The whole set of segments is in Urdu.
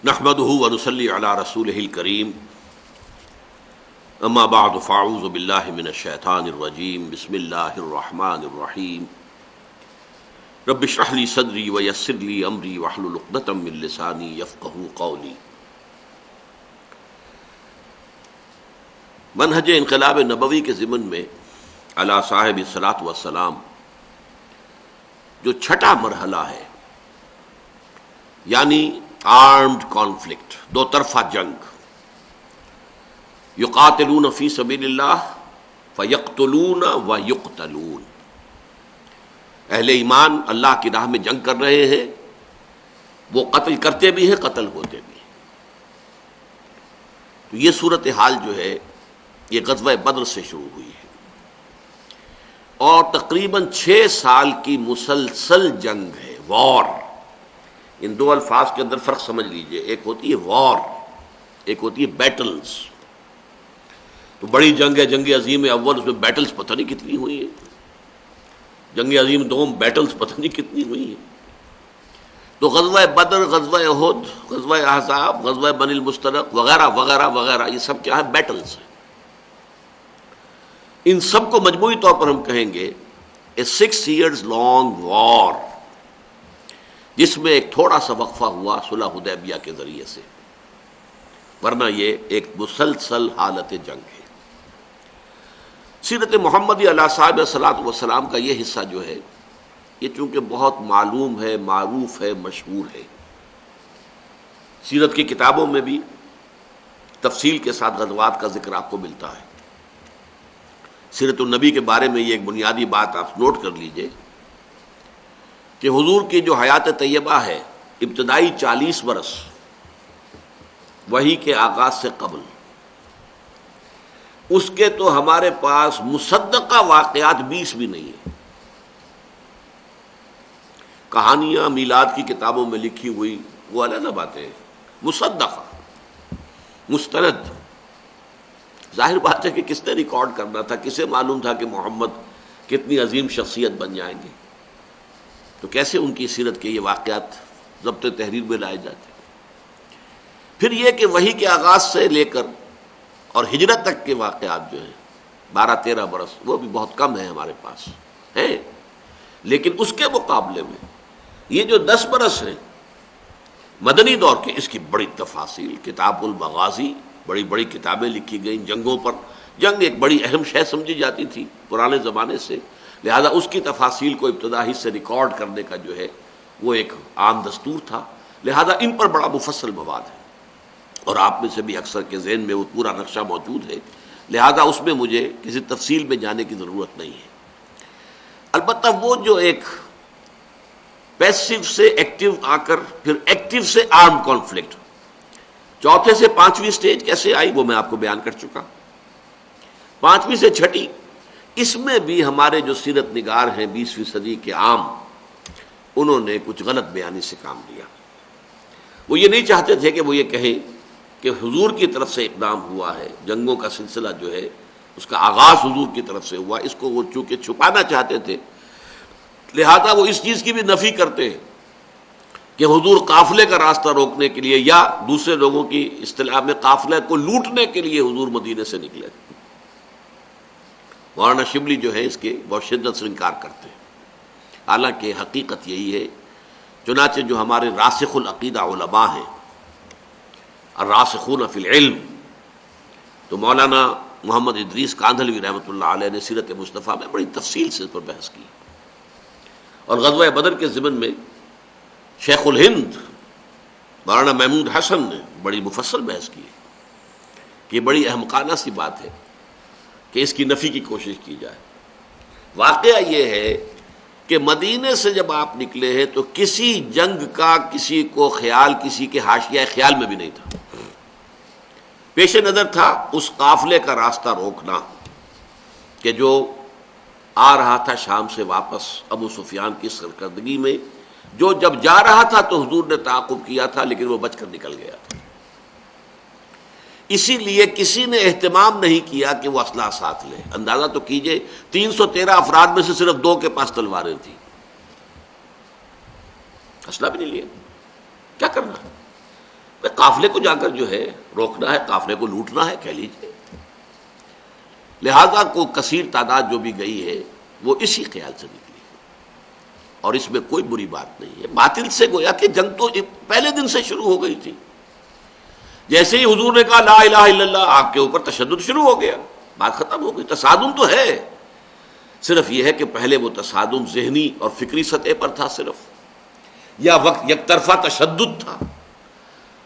نحمده ونصلي على رسوله الكريم اما بعد فاعوذ بالله من الشيطان الرجيم بسم الله الرحمن الرحيم رب اشرح لي صدري ويسر لي امري واحلل عقدة من لساني يفقهوا قولي۔ منہج انقلاب نبوی کے ضمن میں علی صاحب الصلاۃ والسلام جو چھٹا مرحلہ ہے، یعنی آرمڈ کانفلکٹ، دو طرفہ جنگ، یقاتلون فی سبیل اللہ فیقتلون ویقتلون، اہل ایمان اللہ کی راہ میں جنگ کر رہے ہیں، وہ قتل کرتے بھی ہیں، قتل ہوتے بھی ہیں۔ تو یہ صورتحال جو ہے یہ غزوہ بدر سے شروع ہوئی ہے، اور تقریباً 6 سال کی مسلسل جنگ ہے، وار۔ ان دو الفاظ کے اندر فرق سمجھ لیجئے، ایک ہوتی ہے وار، ایک ہوتی ہے بیٹلز۔ تو بڑی جنگ ہے جنگ عظیم اول، اس میں بیٹلز پتہ نہیں کتنی ہوئی ہیں، جنگ عظیم دوم بیٹلز پتہ نہیں کتنی ہوئی ہیں۔ تو غزوہ بدر، غزوہ احد، غزوہ احزاب، غزوہ بنی المستلق وغیرہ وغیرہ وغیرہ، یہ سب کیا ہے؟ بیٹلز ہیں۔ ان سب کو مجموعی طور پر ہم کہیں گے اے 6 years long وار، جس میں ایک تھوڑا سا وقفہ ہوا صلح حدیبیہ کے ذریعے سے، ورنہ یہ ایک مسلسل حالت جنگ ہے۔ سیرت محمدی علیہ صاحب الصلاۃ والسلام کا یہ حصہ جو ہے، یہ چونکہ بہت معلوم ہے، معروف ہے، مشہور ہے، سیرت کی کتابوں میں بھی تفصیل کے ساتھ غزوات کا ذکر آپ کو ملتا ہے۔ سیرت النبی کے بارے میں یہ ایک بنیادی بات آپ نوٹ کر لیجئے کہ حضور کی جو حیات طیبہ ہے، ابتدائی 40 برس وحی کے آغاز سے قبل، اس کے تو ہمارے پاس مصدقہ واقعات 20 بھی نہیں ہیں۔ کہانیاں میلاد کی کتابوں میں لکھی ہوئی وہ علیحدہ باتیں ہیں، مصدقہ، مستند۔ ظاہر بات ہے کہ کس نے ریکارڈ کرنا تھا، کسے معلوم تھا کہ محمد کتنی عظیم شخصیت بن جائیں گے؟ تو کیسے ان کی سیرت کے یہ واقعات ضبط تحریر میں لائے جاتے؟ پھر یہ کہ وحی کے آغاز سے لے کر اور ہجرت تک کے واقعات جو ہیں 12-13 برس، وہ بھی بہت کم ہیں ہمارے پاس ہیں، لیکن اس کے مقابلے میں یہ جو 10 برس ہیں مدنی دور کے، اس کی بڑی تفاصیل، کتاب المغازی، بڑی بڑی کتابیں لکھی گئیں جنگوں پر۔ جنگ ایک بڑی اہم شے سمجھی جاتی تھی پرانے زمانے سے، لہذا اس کی تفاصیل کو ابتدا ہی سے ریکارڈ کرنے کا جو ہے وہ ایک عام دستور تھا، لہذا ان پر بڑا مفصل مواد ہے، اور آپ میں سے بھی اکثر کے ذہن میں وہ پورا نقشہ موجود ہے، لہذا اس میں مجھے کسی تفصیل میں جانے کی ضرورت نہیں ہے۔ البتہ وہ جو ایک پیسو سے ایکٹیو آ کر پھر ایکٹیو سے آرم کانفلکٹ، چوتھے سے 5ویں سٹیج کیسے آئی وہ میں آپ کو بیان کر چکا۔ 5ویں سے 6ٹھی، اس میں بھی ہمارے جو سیرت نگار ہیں 20ویں صدی کے عام، انہوں نے کچھ غلط بیانی سے کام لیا۔ وہ یہ نہیں چاہتے تھے کہ وہ یہ کہیں کہ حضور کی طرف سے اقدام ہوا ہے، جنگوں کا سلسلہ جو ہے اس کا آغاز حضور کی طرف سے ہوا، اس کو وہ چونکہ چھپانا چاہتے تھے، لہذا وہ اس چیز کی بھی نفی کرتے ہیں کہ حضور قافلے کا راستہ روکنے کے لیے یا دوسرے لوگوں کی اصطلاح میں قافلے کو لوٹنے کے لیے حضور مدینے سے نکلے۔ مولانا شبلی جو ہے اس کے بہت شدت سے انکار کرتے ہیں، حالانکہ حقیقت یہی ہے۔ چنانچہ جو ہمارے راسخ العقیدہ علماء ہیں، الراسخون فی العلم، تو مولانا محمد ادریس کاندھلوی رحمۃ اللہ علیہ نے سیرت مصطفیٰ میں بڑی تفصیل سے اس پر بحث کی، اور غزوہ بدر کے ضمن میں شیخ الہند مولانا محمود حسن نے بڑی مفصل بحث کی کہ یہ بڑی احمقانہ سی بات ہے کہ اس کی نفی کی کوشش کی جائے۔ واقعہ یہ ہے کہ مدینے سے جب آپ نکلے ہیں تو کسی جنگ کا کسی کو خیال، کسی کے حاشیہ خیال میں بھی نہیں تھا۔ پیش نظر تھا اس قافلے کا راستہ روکنا کہ جو آ رہا تھا شام سے واپس ابو سفیان کی سرکردگی میں، جو جب جا رہا تھا تو حضور نے تعاقب کیا تھا لیکن وہ بچ کر نکل گیا تھا۔ اسی لیے کسی نے اہتمام نہیں کیا کہ وہ اسلحہ ساتھ لے۔ اندازہ تو کیجئے 313 افراد میں سے صرف 2 کے پاس تلواریں تھیں، اسلحہ بھی نہیں لیا، کیا کرنا؟ قافلے کو جا کر جو ہے روکنا ہے، قافلے کو لوٹنا ہے، کہہ لیجیے. لہذا کو کثیر تعداد جو بھی گئی ہے وہ اسی خیال سے نکلی ہے، اور اس میں کوئی بری بات نہیں ہے. باطل سے گویا کہ جنگ تو پہلے دن سے شروع ہو گئی تھی. جیسے ہی حضور نے کہا لا الہ الا اللہ، آپ کے اوپر تشدد شروع ہو گیا، بات ختم ہو گئی. تصادم تو ہے، صرف یہ ہے کہ پہلے وہ تصادم ذہنی اور فکری سطح پر تھا صرف، یا وقت یک طرفہ تشدد تھا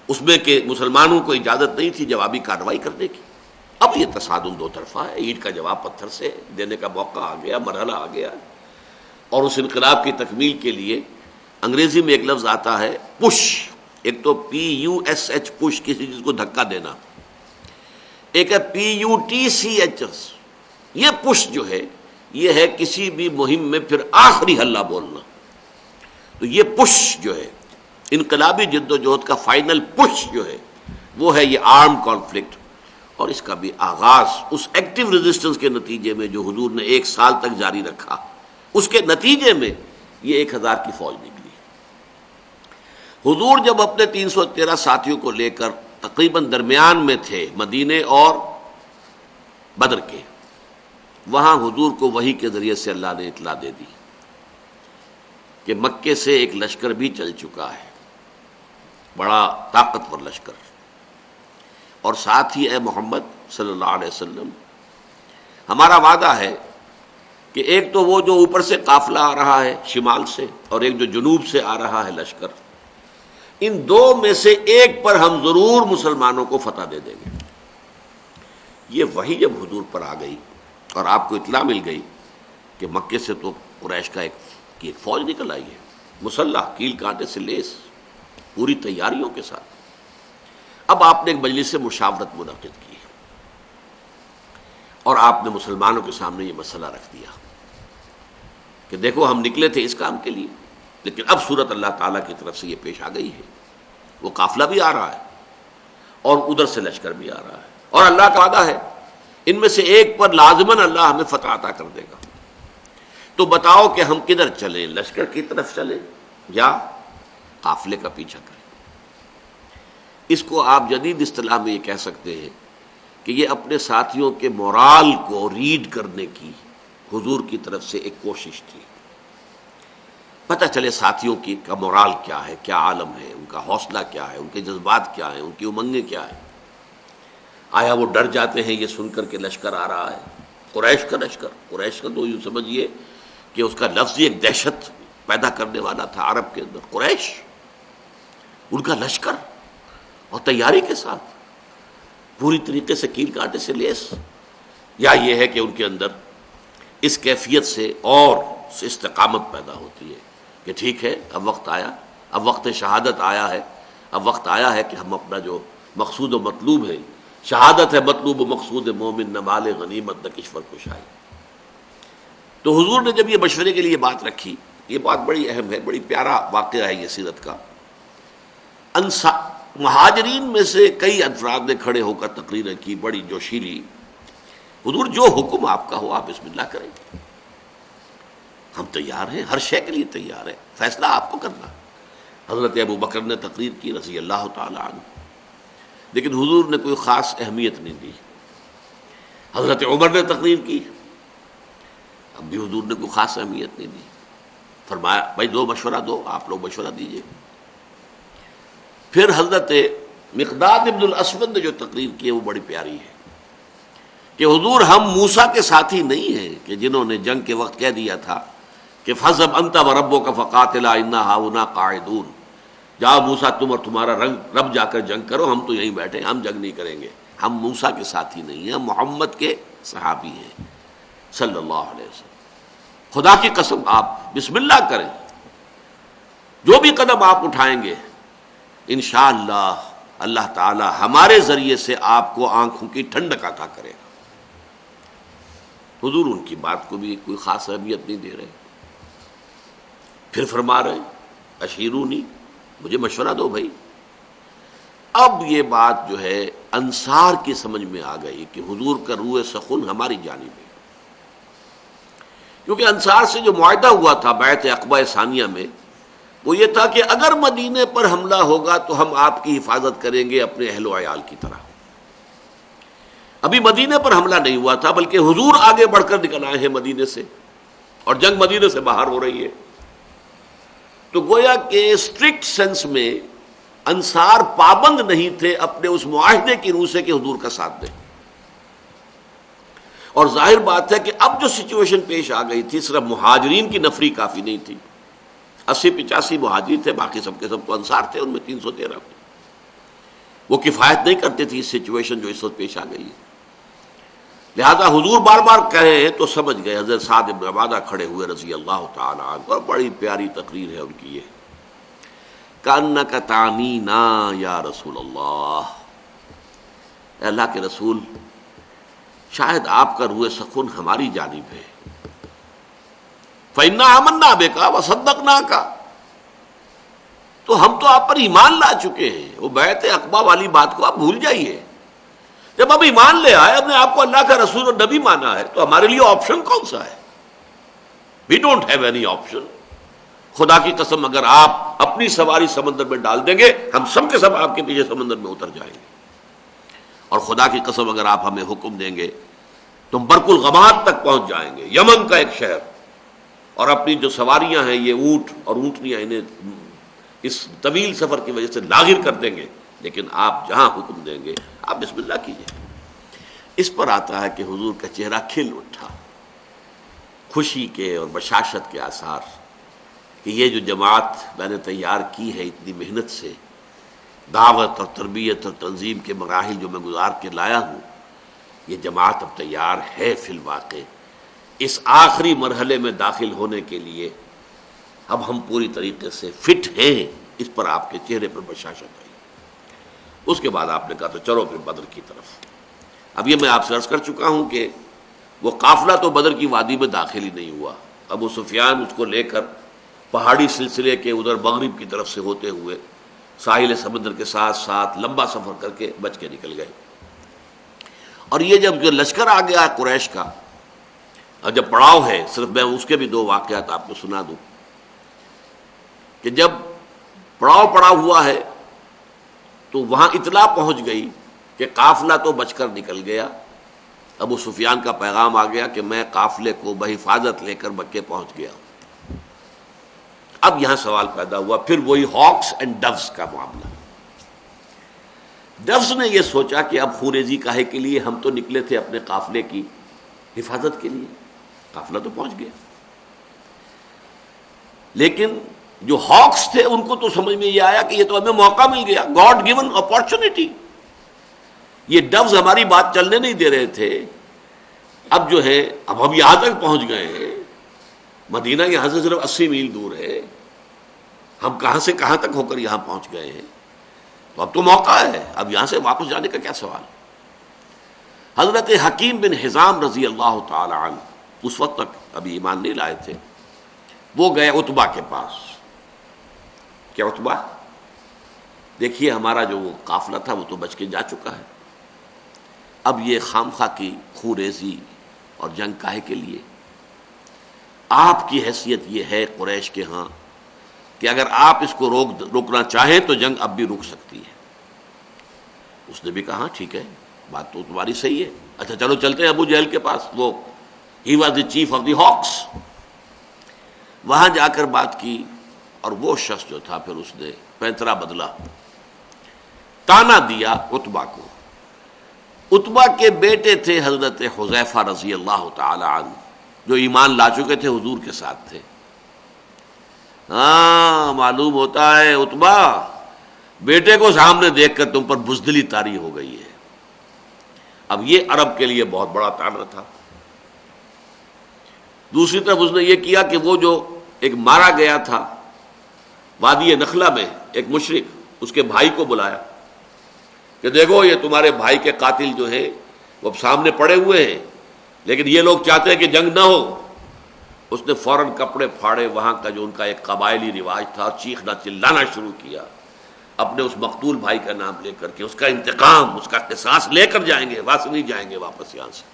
اس میں کہ مسلمانوں کو اجازت نہیں تھی جوابی کارروائی کرنے کی. اب یہ تصادم دو طرفہ ہے، اینٹ کا جواب پتھر سے دینے کا موقع آ گیا، مرحلہ آ گیا. اور اس انقلاب کی تکمیل کے لیے انگریزی میں ایک لفظ آتا ہے پش. ایک تو PUSH پش، کسی چیز کو دھکا دینا، ایک ہے PUTCH. یہ پش جو ہے یہ ہے کسی بھی مہم میں پھر آخری حلہ بولنا. تو یہ پش جو ہے انقلابی جد و جہد کا فائنل پش جو ہے وہ ہے یہ آرم کانفلکٹ. اور اس کا بھی آغاز اس ایکٹیو ریزسٹنس کے نتیجے میں جو حضور نے 1 سال تک جاری رکھا، اس کے نتیجے میں یہ 1000 کی فوج نکلی. حضور جب اپنے 313 ساتھیوں کو لے کر تقریباً درمیان میں تھے مدینے اور بدر کے، وہاں حضور کو وحی کے ذریعے سے اللہ نے اطلاع دے دی کہ مکے سے ایک لشکر بھی چل چکا ہے، بڑا طاقتور لشکر. اور ساتھ ہی اے محمد صلی اللہ علیہ وسلم، ہمارا وعدہ ہے کہ ایک تو وہ جو اوپر سے قافلہ آ رہا ہے شمال سے، اور ایک جو جنوب سے آ رہا ہے لشکر، ان دو میں سے ایک پر ہم ضرور مسلمانوں کو فتح دے دیں گے. یہ وحی جب حضور پر آ گئی اور آپ کو اطلاع مل گئی کہ مکے سے تو قریش کا ایک فوج نکل آئی ہے، مسلح، کیل کانٹے سے لیس، پوری تیاریوں کے ساتھ. اب آپ نے ایک مجلس مشاورت منعقد کی اور آپ نے مسلمانوں کے سامنے یہ مسئلہ رکھ دیا کہ دیکھو ہم نکلے تھے اس کام کے لیے، لیکن اب صورت اللہ تعالیٰ کی طرف سے یہ پیش آ گئی ہے. وہ قافلہ بھی آ رہا ہے اور ادھر سے لشکر بھی آ رہا ہے، اور اللہ کا وعدہ ہے ان میں سے ایک پر لازماً اللہ ہمیں فتح عطا کر دے گا. تو بتاؤ کہ ہم کدھر چلیں، لشکر کی طرف چلیں یا قافلے کا پیچھا کریں؟ اس کو آپ جدید اصطلاح میں یہ کہہ سکتے ہیں کہ یہ اپنے ساتھیوں کے مورال کو ریڈ کرنے کی حضور کی طرف سے ایک کوشش تھی. پتہ چلے ساتھیوں کا مورال کیا ہے، کیا عالم ہے، ان کا حوصلہ کیا ہے، ان کے جذبات کیا ہیں، ان کی امنگیں کیا ہیں. آیا وہ ڈر جاتے ہیں یہ سن کر کے لشکر آ رہا ہے، قریش کا لشکر؟ قریش کا تو یوں سمجھیے کہ اس کا لفظ ہی ایک دہشت پیدا کرنے والا تھا عرب کے اندر. قریش، ان کا لشکر اور تیاری کے ساتھ پوری طریقے سے کیل کانٹے سے لیس، یا یہ ہے کہ ان کے اندر اس کیفیت سے اور استقامت پیدا ہوتی ہے کہ ٹھیک ہے اب وقت آیا، اب وقت شہادت آیا ہے، اب وقت آیا ہے کہ ہم اپنا جو مقصود و مطلوب ہے، شہادت ہے مطلوب و مقصود مومن، نہ مال غنیمت نہ کشور کشائی. تو حضور نے جب یہ مشورے کے لیے بات رکھی، یہ بات بڑی اہم ہے، بڑی پیارا واقعہ ہے یہ سیرت کا. مہاجرین میں سے کئی افراد نے کھڑے ہو کر تقریریں کی بڑی جوشیلی. حضور جو حکم آپ کا ہو آپ بسم اللہ کریں، ہم تیار ہیں، ہر شے کے لیے تیار ہیں، فیصلہ آپ کو کرنا. حضرت ابو بکر نے تقریر کی رضی اللہ تعالی عنہ، لیکن حضور نے کوئی خاص اہمیت نہیں دی. حضرت عمر نے تقریر کی، اب بھی حضور نے کوئی خاص اہمیت نہیں دی. فرمایا بھائی دو مشورہ دو، آپ لوگ مشورہ دیجئے. پھر حضرت مقداد ابن الاسود نے جو تقریر کی ہے وہ بڑی پیاری ہے کہ حضور ہم موسیٰ کے ساتھی نہیں ہیں کہ جنہوں نے جنگ کے وقت کہہ دیا تھا کہ فَاذْهَبْ أَنْتَ وَرَبُّكَ فَقَاتِلَا إِنَّا هَاهُنَا قَاعِدُونَ، جاؤ موسیٰ تم اور تمہارا رب جا کر جنگ کرو، ہم تو یہیں بیٹھے، ہم جنگ نہیں کریں گے. ہم موسیٰ کے ساتھی نہیں ہیں، ہم محمد کے صحابی ہیں صلی اللہ علیہ وسلم. خدا کی قسم آپ بسم اللہ کریں، جو بھی قدم آپ اٹھائیں گے انشاءاللہ اللہ تعالی ہمارے ذریعے سے آپ کو آنکھوں کی ٹھنڈک عطا کرے گا. حضور ان کی بات کو بھی کوئی خاص اہمیت نہیں دے رہے. پھر فرما رہے اشیرونی، مجھے مشورہ دو بھائی. اب یہ بات جو ہے انصار کی سمجھ میں آ گئی کہ حضور کا روح سخن ہماری جانب ہے، کیونکہ انصار سے جو معاہدہ ہوا تھا بیعت عقبہ ثانیہ میں وہ یہ تھا کہ اگر مدینے پر حملہ ہوگا تو ہم آپ کی حفاظت کریں گے اپنے اہل و عیال کی طرح۔ ابھی مدینے پر حملہ نہیں ہوا تھا، بلکہ حضور آگے بڑھ کر نکل آئے ہیں مدینے سے، اور جنگ مدینے سے باہر ہو رہی ہے۔ تو گویا کہ اسٹرکٹ سینس میں انصار پابند نہیں تھے اپنے اس معاہدے کی روح سے کہ حضور کا ساتھ دیں، اور ظاہر بات ہے کہ اب جو سچویشن پیش آ گئی تھی، صرف مہاجرین کی نفری کافی نہیں تھی، 80-85 مہاجر تھے، باقی سب کے سب تو انصار تھے، ان میں 313 وہ کفایت نہیں کرتے تھے اس سچویشن جو اس وقت پیش آ گئی ہے۔ لہذا حضور بار بار کہے ہیں تو سمجھ گئے۔ حضرت سعد بن عبادہ کھڑے ہوئے رضی اللہ تعالی عنہ، اور بڑی پیاری تقریر ہے ان کی یہ، کأنک تعنینا یا رسول اللہ، اے اللہ کے رسول شاید آپ کا روح سخن ہماری جانب ہے، فإنا آمنا بک وصدقناک، تو ہم تو آپ پر ایمان لا چکے ہیں۔ وہ بیعت عقبہ والی بات کو آپ بھول جائیے، جب ہم ایمان لے آئے، ہم نے آپ کو اللہ کا رسول اور نبی مانا ہے، تو ہمارے لیے آپشن کون سا ہے؟ We don't have any option. خدا کی قسم اگر آپ اپنی سواری سمندر میں ڈال دیں گے، ہم سب کے سب آپ کے پیچھے سمندر میں اتر جائیں گے، اور خدا کی قسم اگر آپ ہمیں حکم دیں گے تو ہم برق الغماد تک پہنچ جائیں گے، یمن کا ایک شہر، اور اپنی جو سواریاں ہیں یہ اونٹ اور اونٹنیاں، انہیں اس طویل سفر کی وجہ سے لاغر کر دیں گے، لیکن آپ جہاں حکم دیں گے آپ بسم اللہ کیجئے۔ اس پر آتا ہے کہ حضور کا چہرہ کھل اٹھا، خوشی کے اور بشاشت کے آثار، کہ یہ جو جماعت میں نے تیار کی ہے اتنی محنت سے، دعوت اور تربیت اور تنظیم کے مراحل جو میں گزار کے لایا ہوں، یہ جماعت اب تیار ہے فی الواقع اس آخری مرحلے میں داخل ہونے کے لیے، اب ہم پوری طریقے سے فٹ ہیں۔ اس پر آپ کے چہرے پر بشاشت آئی۔ اس کے بعد آپ نے کہا تو چلو پھر بدر کی طرف۔ اب یہ میں آپ سے عرض کر چکا ہوں کہ وہ قافلہ تو بدر کی وادی میں داخل ہی نہیں ہوا، ابو سفیان اس کو لے کر پہاڑی سلسلے کے ادھر مغرب کی طرف سے ہوتے ہوئے ساحل سمندر کے ساتھ ساتھ لمبا سفر کر کے بچ کے نکل گئے۔ اور یہ جب جو لشکر آ گیا قریش کا، اور جب پڑاؤ ہے، صرف میں اس کے بھی 2 واقعات آپ کو سنا دوں کہ جب پڑاؤ پڑا ہوا ہے تو وہاں اطلاع پہنچ گئی کہ قافلہ تو بچ کر نکل گیا، ابو سفیان کا پیغام آ گیا کہ میں قافلے کو بحفاظت لے کر مکے پہنچ گیا۔ اب یہاں سوال پیدا ہوا، پھر وہی ہاکس اینڈ ڈوز کا معاملہ۔ ڈوز نے یہ سوچا کہ اب خوریزی کاہے کے لیے، ہم تو نکلے تھے اپنے قافلے کی حفاظت کے لیے، قافلہ تو پہنچ گیا۔ لیکن جو ہاکس تھے ان کو تو سمجھ میں یہ آیا کہ یہ تو ہمیں موقع مل گیا، گاڈ گیون اپارچونٹی۔ یہ ڈوز ہماری بات چلنے نہیں دے رہے تھے، اب جو ہے اب ہم یہاں تک پہنچ گئے ہیں، مدینہ یہاں سے صرف 80 میل دور ہے، ہم کہاں سے کہاں تک ہو کر یہاں پہنچ گئے ہیں، تو اب تو موقع ہے، اب یہاں سے واپس جانے کا کیا سوال۔ حضرت حکیم بن حزام رضی اللہ تعالی عنہ اس وقت تک ابھی ایمان نہیں لائے تھے، وہ گئے عتبہ کے پاس کہ عتبہ دیکھیے ہمارا جو وہ قافلہ تھا وہ تو بچ کے جا چکا ہے، اب یہ خامخواہ کی خوریزی اور جنگ کاہے کے لیے؟ آپ کی حیثیت یہ ہے قریش کے ہاں کہ اگر آپ اس کو روکنا چاہیں تو جنگ اب بھی رک سکتی ہے۔ اس نے بھی کہا ٹھیک ہے، بات تو تمہاری صحیح ہے، اچھا چلو چلتے ہیں ابو جہل کے پاس، وہ he was the chief of the ہاکس۔ وہاں جا کر بات کی، اور وہ شخص جو تھا پھر اس نے پینترا بدلا، تانا دیا عتبہ کو۔ عتبہ کے بیٹے تھے حضرت حذیفہ رضی اللہ تعالی عنہ، جو ایمان لا چکے تھے، حضور کے ساتھ تھے۔ ہاں معلوم ہوتا ہے عتبہ بیٹے کو سامنے دیکھ کر تم پر بزدلی طاری ہو گئی ہے۔ اب یہ عرب کے لیے بہت بڑا تانا تھا۔ دوسری طرف اس نے یہ کیا کہ وہ جو ایک مارا گیا تھا وادی نخلہ میں ایک مشرک، اس کے بھائی کو بلایا کہ دیکھو یہ تمہارے بھائی کے قاتل جو ہیں وہ اب سامنے پڑے ہوئے ہیں، لیکن یہ لوگ چاہتے ہیں کہ جنگ نہ ہو۔ اس نے فوراً کپڑے پھاڑے، وہاں کا جو ان کا ایک قبائلی رواج تھا، چیخنا چلانا شروع کیا، اپنے اس مقتول بھائی کا نام لے کر کے، اس کا انتقام، اس کا قصاص لے کر جائیں گے، واپس نہیں جائیں گے واپس یہاں سے۔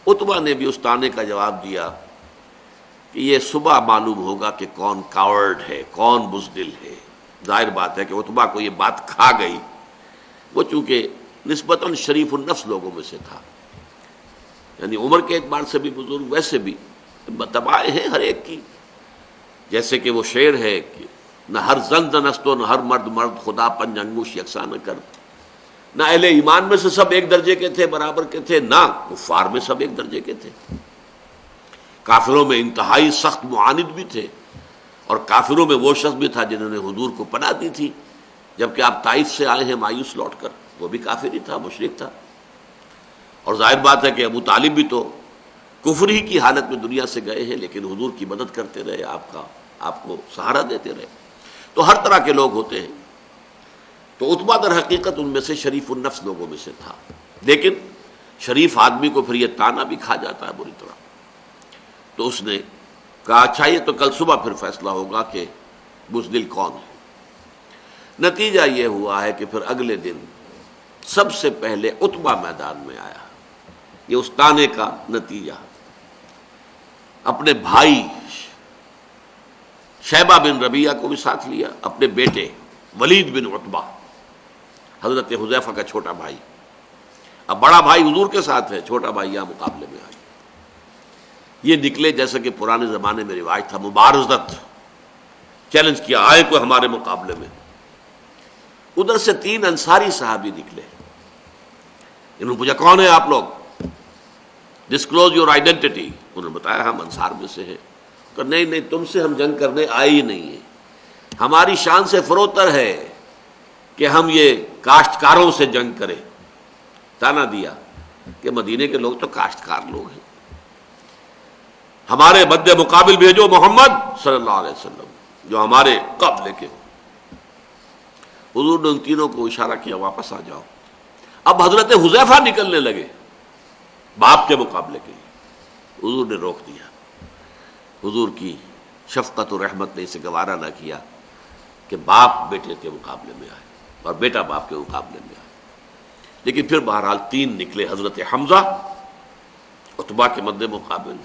عتبہ نے بھی اس تانے کا جواب دیا کہ یہ صبح معلوم ہوگا کہ کون کاورڈ ہے، کون بزدل ہے۔ ظاہر بات ہے کہ عتبہ کو یہ بات کھا گئی، وہ چونکہ نسبتاً شریف النفس لوگوں میں سے تھا، یعنی عمر کے اعتبار سے بھی بزرگ، ویسے بھی تباہ ہے ہر ایک کی، جیسے کہ وہ شعر ہے کہ نہ ہر زن زنست و نہ ہر مرد مرد، خدا پنج انگوش یکساں نہ کر۔ نہ اہل ایمان میں سے سب ایک درجے کے تھے، برابر کے تھے، نہ کفار میں سب ایک درجے کے تھے۔ کافروں میں انتہائی سخت معاند بھی تھے، اور کافروں میں وہ شخص بھی تھا جنہوں نے حضور کو پناہ دی تھی، جبکہ آپ طائف سے آئے ہیں مایوس لوٹ کر، وہ بھی کافر ہی تھا، مشرک تھا۔ اور ظاہر بات ہے کہ ابو طالب بھی تو کفر ہی کی حالت میں دنیا سے گئے ہیں، لیکن حضور کی مدد کرتے رہے، آپ کو سہارا دیتے رہے۔ تو ہر طرح کے لوگ ہوتے ہیں، تو عتبہ در حقیقت ان میں سے شریف النفس لوگوں میں سے تھا، لیکن شریف آدمی کو پھر یہ تانا بھی کھا جاتا ہے بری طرح۔ تو اس نے کہا اچھا یہ تو کل صبح پھر فیصلہ ہوگا کہ بزدل کون ہے۔ نتیجہ یہ ہوا ہے کہ پھر اگلے دن سب سے پہلے عتبہ میدان میں آیا۔ یہ اس تانے کا نتیجہ، اپنے بھائی شیبہ بن ربیعہ کو بھی ساتھ لیا، اپنے بیٹے ولید بن عتبہ، حضرت حذیفہ کا چھوٹا بھائی۔ اب بڑا بھائی حضور کے ساتھ ہے، چھوٹا بھائی یہاں مقابلے میں آیا۔ یہ نکلے جیسا کہ پرانے زمانے میں رواج تھا، مبارزت، چیلنج کیا، آئے کوئی ہمارے مقابلے میں۔ ادھر سے 3 انصاری صحابی نکلے، انہوں نے پوچھا کون ہے آپ لوگ، ڈسکلوز یور آئیڈینٹی۔ انہوں نے بتایا ہم انصار میں سے ہیں۔ کہ نہیں تم سے ہم جنگ کرنے آئے ہی نہیں ہیں، ہماری شان سے فروتر ہے کہ ہم یہ کاشتکاروں سے جنگ کریں۔ تانا دیا کہ مدینے کے لوگ تو کاشتکار لوگ ہیں، ہمارے مد مقابل بھیجو محمد صلی اللہ علیہ وسلم جو ہمارے قبلے کے۔ حضور نے ان تینوں کو اشارہ کیا واپس آ جاؤ۔ اب حضرت حذیفہ نکلنے لگے باپ کے مقابلے کے لیے، حضور نے روک دیا۔ حضور کی شفقت و رحمت نے اسے گوارا نہ کیا کہ باپ بیٹے کے مقابلے میں آئے اور بیٹا باپ کے مقابلے میں آئے، لیکن پھر بہرحال 3 نکلے، حضرت حمزہ عتبہ کے مد مقابل،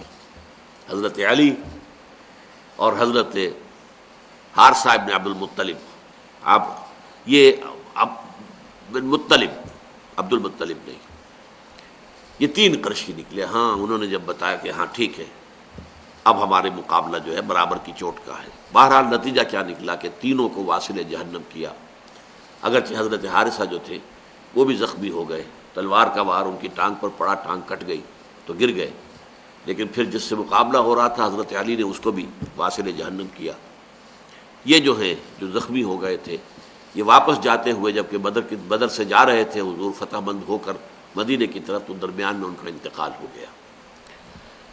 حضرت علی اور حضرت حارثہ ابن عبد المطلب۔ یہ بن مطلب، عبد المطلب نہیں، یہ 3 قرشی نکلے۔ ہاں انہوں نے جب بتایا کہ ہاں ٹھیک ہے اب ہمارے مقابلہ جو ہے برابر کی چوٹ کا ہے۔ بہرحال نتیجہ کیا نکلا کہ تینوں کو واصل جہنم کیا، اگرچہ حضرت حارثہ جو تھے وہ بھی زخمی ہو گئے، تلوار کا وار ان کی ٹانگ پر پڑا، ٹانگ کٹ گئی تو گر گئے، لیکن پھر جس سے مقابلہ ہو رہا تھا حضرت علی نے اس کو بھی واصل جہنم کیا۔ یہ جو ہیں جو زخمی ہو گئے تھے، یہ واپس جاتے ہوئے جبکہ بدر سے جا رہے تھے حضور فتح مند ہو کر مدینے کی طرف، تو درمیان میں ان کا انتقال ہو گیا۔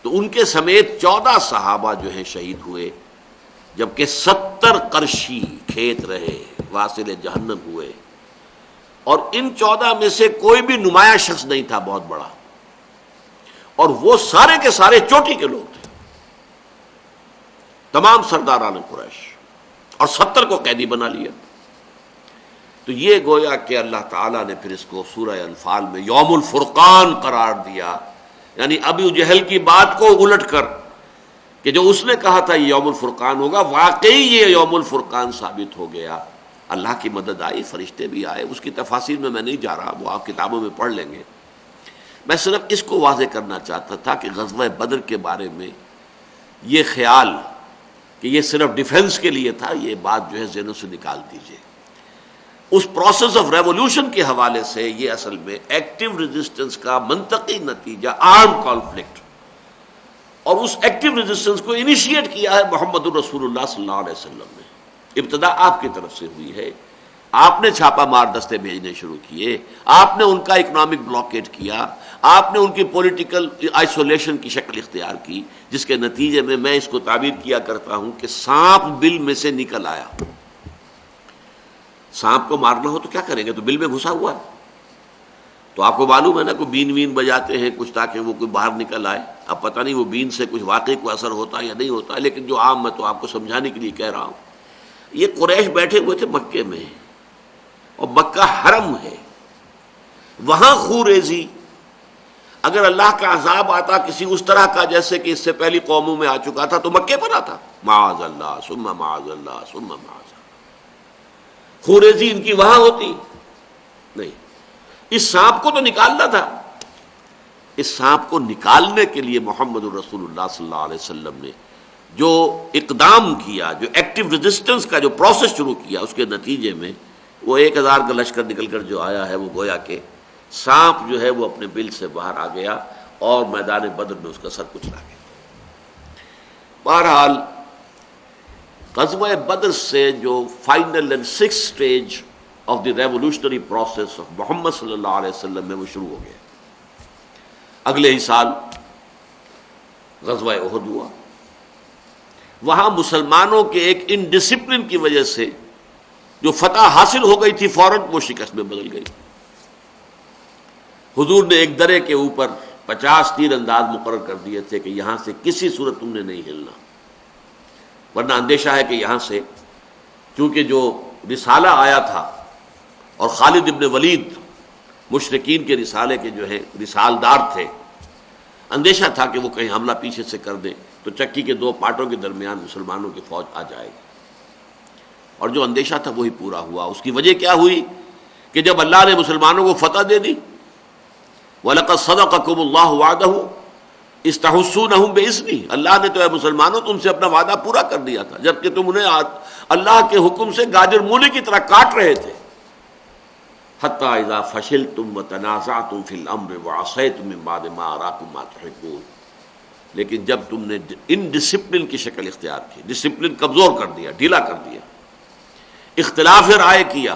تو ان کے سمیت 14 صحابہ جو ہیں شہید ہوئے، جبکہ 70 قرشی کھیت رہے، واصل جہنم ہوئے۔ اور ان 14 میں سے کوئی بھی نمایاں شخص نہیں تھا بہت بڑا، اور وہ سارے کے سارے چوٹی کے لوگ تھے، تمام سرداران قریش، اور 70 کو قیدی بنا لیا۔ تو یہ گویا کہ اللہ تعالیٰ نے پھر اس کو سورہ انفال میں یوم الفرقان قرار دیا، یعنی ابو جہل کی بات کو الٹ کر کہ جو اس نے کہا تھا یہ یوم الفرقان ہوگا، واقعی یہ یوم الفرقان ثابت ہو گیا۔ اللہ کی مدد آئی، فرشتے بھی آئے، اس کی تفاصیل میں نہیں جا رہا، وہ آپ کتابوں میں پڑھ لیں گے۔ میں صرف اس کو واضح کرنا چاہتا تھا کہ غزوہ بدر کے بارے میں یہ خیال کہ یہ صرف ڈیفنس کے لیے تھا، یہ بات جو ہے ذہنوں سے نکال دیجیے۔ اس پروسیس آف ریولوشن کے حوالے سے یہ اصل میں ایکٹیو ریزسٹنس کا منطقی نتیجہ آرم کانفلکٹ، اور اس ایکٹیو ریزسٹنس کو انیشیٹ کیا ہے محمد الرسول اللہ صلی اللہ علیہ وسلم نے۔ ابتدا آپ کی طرف سے ہوئی ہے، آپ نے چھاپا مار دستے بھیجنے شروع کیے، آپ نے ان کا اکنامک بلاکیٹ کیا، آپ نے ان کی پولیٹیکل آئسولیشن کی شکل اختیار کی، جس کے نتیجے میں اس کو تعبیر کیا کرتا ہوں کہ سانپ بل میں سے نکل آیا۔ سانپ کو مارنا ہو تو کیا کریں گے، تو بل میں گھسا ہوا ہے، تو آپ کو معلوم ہے نا، کوئی بین وین بجاتے ہیں کچھ تاکہ وہ کوئی باہر نکل آئے۔ اب پتہ نہیں وہ بین سے کچھ واقعی کوئی اثر ہوتا ہے یا نہیں ہوتا ہے، لیکن جو عام میں تو آپ کو سمجھانے کے لیے کہہ رہا ہوں۔ یہ قریش بیٹھے ہوئے تھے مکے میں، اور مکہ حرم ہے، وہاں خوریزی اگر اللہ کا عذاب آتا کسی اس طرح کا جیسے کہ اس سے پہلی قوموں میں آ چکا تھا تو مکے پر آتا، معاذ اللہ ثم معاذ اللہ ثم معاذ اللہ، خوریزی ان کی وہاں ہوتی نہیں۔ اس سانپ کو تو نکالنا تھا، اس سانپ کو نکالنے کے لیے محمد الرسول اللہ صلی اللہ علیہ وسلم نے جو اقدام کیا، جو ایکٹیو ریزسٹنس کا جو پروسیس شروع کیا، اس کے نتیجے میں وہ 1000 کا لشکر نکل کر جو آیا ہے وہ گویا کہ سانپ جو ہے وہ اپنے بل سے باہر آ گیا اور میدان بدر میں اس کا سر کچلا گیا۔ بہرحال غزوہ بدر سے جو final and six stage of the revolutionary process of Muhammad صلی اللہ علیہ وسلم میں وہ شروع ہو گیا۔ اگلے ہی سال غزوہ احد ہوا، وہاں مسلمانوں کے ایک انڈسپلن کی وجہ سے جو فتح حاصل ہو گئی تھی فوراً وہ شکست میں بدل گئی۔ حضور نے ایک درے کے اوپر 50 تیر انداز مقرر کر دیے تھے کہ یہاں سے کسی صورت تم نے نہیں ہلنا، ورنہ اندیشہ ہے کہ یہاں سے چونکہ جو رسالہ آیا تھا اور خالد ابن ولید مشرکین کے رسالے کے جو ہے رسالدار تھے، اندیشہ تھا کہ وہ کہیں حملہ پیچھے سے کر دیں تو چکی کے 2 پارٹوں کے درمیان مسلمانوں کی فوج آ جائے گی، اور جو اندیشہ تھا وہی پورا ہوا۔ اس کی وجہ کیا ہوئی کہ جب اللہ نے مسلمانوں کو فتح دے دی، وَلَقَدْ صَدَقَكُمُ اللَّهُ وَعْدَهُ إِذْ تَحُسُّونَهُم بِإِذْنِهِ، اللہ نے تو اے مسلمانوں تم سے اپنا وعدہ پورا کر دیا تھا جبکہ تم انہیں اللہ کے حکم سے گاجر مولی کی طرح کاٹ رہے تھے۔ حَتَّى إِذَا فَشِلْتُمْ وَتَنَازَعْتُمْ فِي الْأَمْرِ وَعَصَيْتُم مِّن بَعْدِ مَا أَرَاكُم مَّا تُحِبُّونَ، لیکن جب تم نے ان ڈسپلن کی شکل اختیار کی، ڈسپلن کمزور کر دیا، ڈھیلا کر دیا، اختلاف رائے کیا،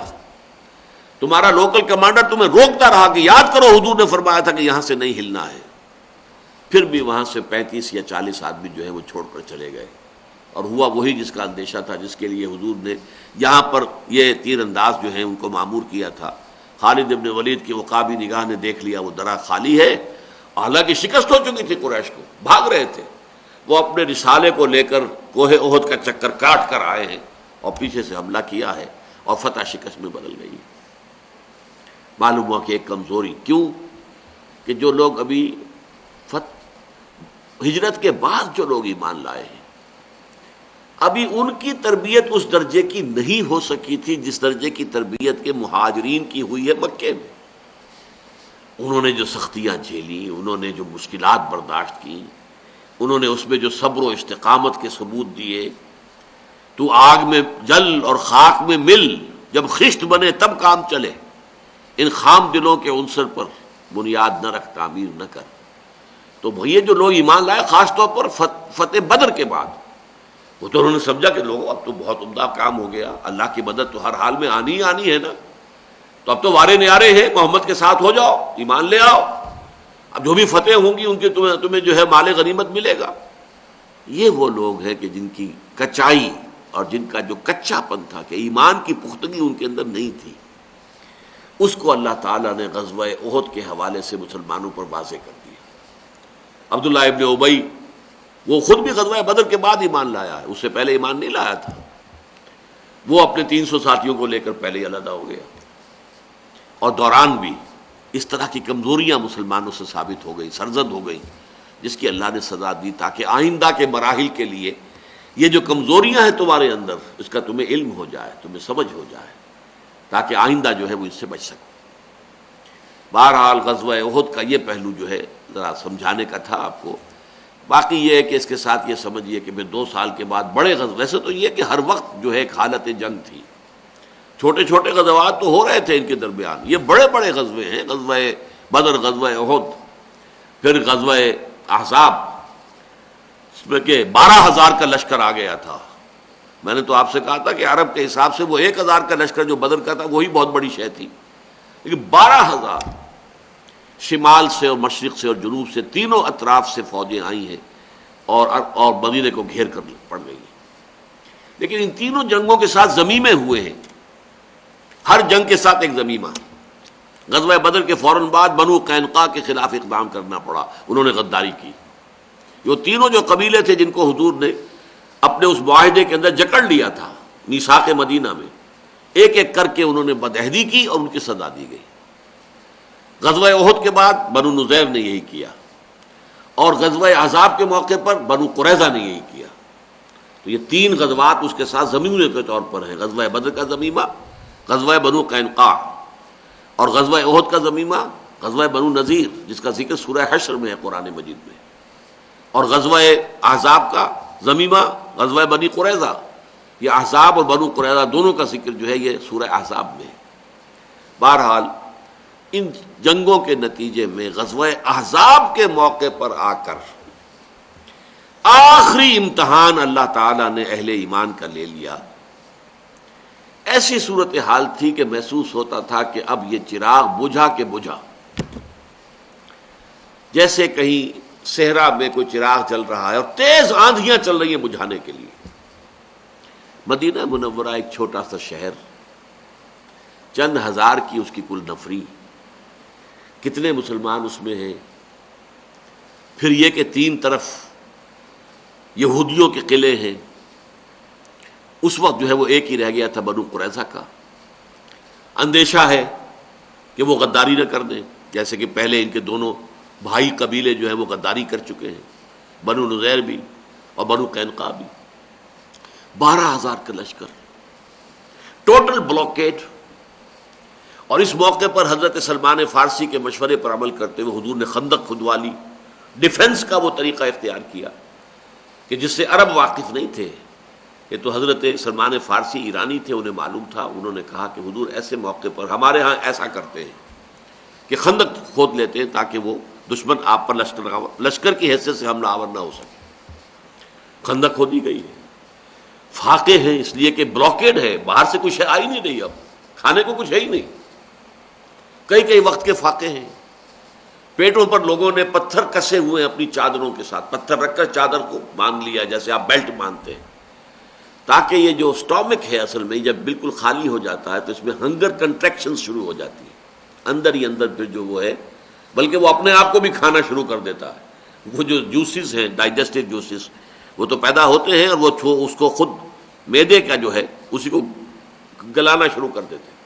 تمہارا لوکل کمانڈر تمہیں روکتا رہا کہ یاد کرو حضور نے فرمایا تھا کہ یہاں سے نہیں ہلنا ہے، پھر بھی وہاں سے 35 یا 40 آدمی جو ہے وہ چھوڑ کر چلے گئے، اور ہوا وہی جس کا اندیشہ تھا، جس کے لیے حضور نے یہاں پر یہ تیر انداز جو ہیں ان کو معمور کیا تھا۔ خالد ابن ولید کی وقابی نگاہ نے دیکھ لیا وہ درہ خالی ہے، حالانکہ شکست ہو چکی تھی، قریش کو بھاگ رہے تھے، وہ اپنے رسالے کو لے کر کوہ احد کا چکر کاٹ کر آئے ہیں اور پیچھے سے حملہ کیا ہے اور فتح شکست میں بدل گئی۔ معلوم ہوا کہ ایک کمزوری، کیوں کہ جو لوگ ابھی ہجرت کے بعد جو لوگ ایمان لائے ہیں ابھی ان کی تربیت اس درجے کی نہیں ہو سکی تھی جس درجے کی تربیت کے مہاجرین کی ہوئی ہے مکے میں۔ انہوں نے جو سختیاں جھیلی، انہوں نے جو مشکلات برداشت کی، انہوں نے اس میں جو صبر و استقامت کے ثبوت دیے، تو آگ میں جل اور خاک میں مل، جب خشت بنے تب کام چلے، ان خام دلوں کے عنصر پر بنیاد نہ رکھ، تعمیر نہ کر۔ تو یہ جو لوگ ایمان لائے خاص طور پر فتح بدر کے بعد، وہ تو انہوں نے سمجھا کہ لوگوں اب تو بہت عمدہ کام ہو گیا، اللہ کی مدد تو ہر حال میں آنی ہی آنی ہے نا، تو اب تو وارے نیارے ہیں، محمد کے ساتھ ہو جاؤ، ایمان لے آؤ، اب جو بھی فتح ہوں گی ان کی تمہیں جو ہے مال غنیمت ملے گا۔ یہ وہ لوگ ہیں کہ جن کی کچائی اور جن کا جو کچا پن تھا کہ ایمان کی پختگی ان کے اندر نہیں تھی، اس کو اللہ تعالیٰ نے غزوہ احد کے حوالے سے مسلمانوں پر واضح کر دیا۔ عبداللہ ابن ابی وہ خود بھی غزوہ بدر کے بعد ایمان لایا ہے، اس سے پہلے ایمان نہیں لایا تھا، وہ اپنے 300 ساتھیوں کو لے کر پہلے ہی علیحدہ ہو گیا، اور دوران بھی اس طرح کی کمزوریاں مسلمانوں سے ثابت ہو گئی، سرزد ہو گئی، جس کی اللہ نے سزا دی تاکہ آئندہ کے مراحل کے لیے یہ جو کمزوریاں ہیں تمہارے اندر اس کا تمہیں علم ہو جائے، تمہیں سمجھ ہو جائے، تاکہ آئندہ جو ہے وہ اس سے بچ سکو۔ بہرحال غزوہ احد کا یہ پہلو جو ہے ذرا سمجھانے کا تھا آپ کو۔ باقی یہ ہے کہ اس کے ساتھ یہ سمجھیے کہ پھر 2 سال کے بعد بڑے غزوے، ویسے تو یہ کہ ہر وقت جو ہے ایک حالت جنگ تھی، چھوٹے چھوٹے غزوات تو ہو رہے تھے ان کے درمیان، یہ بڑے بڑے غزوے ہیں، غزوہ بدر، غزوہ احد، پھر غزوہ احزاب، اس میں کہ 12,000 کا لشکر آ گیا تھا۔ میں نے تو آپ سے کہا تھا کہ عرب کے حساب سے وہ 1,000 کا لشکر جو بدر کا تھا وہی بہت بڑی شے تھی، لیکن 12,000 شمال سے اور مشرق سے اور جنوب سے تینوں اطراف سے فوجیں آئی ہیں اور مدینے کو گھیر کر پڑ گئی ہیں۔ لیکن ان تینوں جنگوں کے ساتھ ضمیمے ہوئے ہیں، ہر جنگ کے ساتھ ایک ضمیمہ۔ غزوہ بدر کے فوراً بعد بنو قینقاع کے خلاف اقدام کرنا پڑا، انہوں نے غداری کی۔ یہ تینوں جو قبیلے تھے جن کو حضور نے اپنے اس معاہدے کے اندر جکڑ لیا تھا میثاق مدینہ میں، ایک ایک کر کے انہوں نے بدعہدی کی اور ان کی سزا دی گئی۔ غزوہ احد کے بعد بنو نذیر نے یہی کیا، اور غزوہ احزاب کے موقع پر بنو قریظہ نے یہی کیا۔ تو یہ تین غزوات اس کے ساتھ ضمیمے کے طور پر ہیں، غزوہ بدر کا ضمیمہ، غزوہ بنو قینقاع، اور غزوہ احد کا ضمیمہ غزوہ بنو نذیر جس کا ذکر سورہ حشر میں ہے قرآن مجید میں، اور غزوہ احزاب کا ضمیمہ غزوہ بنی قریظہ۔ یہ احزاب اور بنو قریظہ دونوں کا ذکر جو ہے یہ سورہ احزاب میں ہے۔ بہرحال ان جنگوں کے نتیجے میں غزوہ احزاب کے موقع پر آ کر آخری امتحان اللہ تعالیٰ نے اہل ایمان کا لے لیا۔ ایسی صورتحال تھی کہ محسوس ہوتا تھا کہ اب یہ چراغ بجھا کے بجھا، جیسے کہیں صحرا میں کوئی چراغ چل رہا ہے اور تیز آندھیاں چل رہی ہیں بجھانے کے لیے۔ مدینہ منورہ ایک چھوٹا سا شہر، چند ہزار کی اس کی کل نفری، کتنے مسلمان اس میں ہیں، پھر یہ کہ تین طرف یہودیوں کے قلعے ہیں۔ اس وقت جو ہے وہ ایک ہی رہ گیا تھا بنو قریظہ کا۔ اندیشہ ہے کہ وہ غداری نہ کر دیں، جیسے کہ پہلے ان کے دونوں بھائی قبیلے جو ہیں وہ غداری کر چکے ہیں، بنو نذیر بھی اور بنو قینقاع بھی۔ 12,000 کا لشکر، ٹوٹل بلاکیڈ۔ اور اس موقع پر حضرت سلمان فارسی کے مشورے پر عمل کرتے ہوئے حضور نے خندق کھدوا لی، ڈیفنس کا وہ طریقہ اختیار کیا کہ جس سے عرب واقف نہیں تھے۔ یہ تو حضرت سلمان فارسی ایرانی تھے، انہیں معلوم تھا۔ انہوں نے کہا کہ حضور ایسے موقع پر ہمارے ہاں ایسا کرتے ہیں کہ خندق کھود لیتے ہیں تاکہ وہ دشمن آپ پر لشکر کی حیثیت سے حملہ آور نہ ہو سکے۔ خندق کھودی گئی ہے، فاقے ہیں اس لیے کہ بلاکیڈ ہے، باہر سے کوئی شے آ ہی نہیں رہی، اب کھانے کو کچھ ہے ہی نہیں، کئی وقت کے فاقے ہیں۔ پیٹوں پر لوگوں نے پتھر کسے ہوئے اپنی چادروں کے ساتھ، پتھر رکھ کر چادر کو باندھ لیا جیسے آپ بیلٹ باندھتے ہیں، تاکہ یہ جو سٹامک ہے اصل میں جب بالکل خالی ہو جاتا ہے تو اس میں ہنگر کنٹریکشن شروع ہو جاتی ہے، اندر ہی اندر پھر جو وہ ہے، بلکہ وہ اپنے آپ کو بھی کھانا شروع کر دیتا ہے۔ وہ جو جوسز ہیں، ڈائجسٹو جوسز، وہ تو پیدا ہوتے ہیں اور وہ اس کو خود معدے کا جو ہے اسی کو گلانا شروع کر دیتے ہیں۔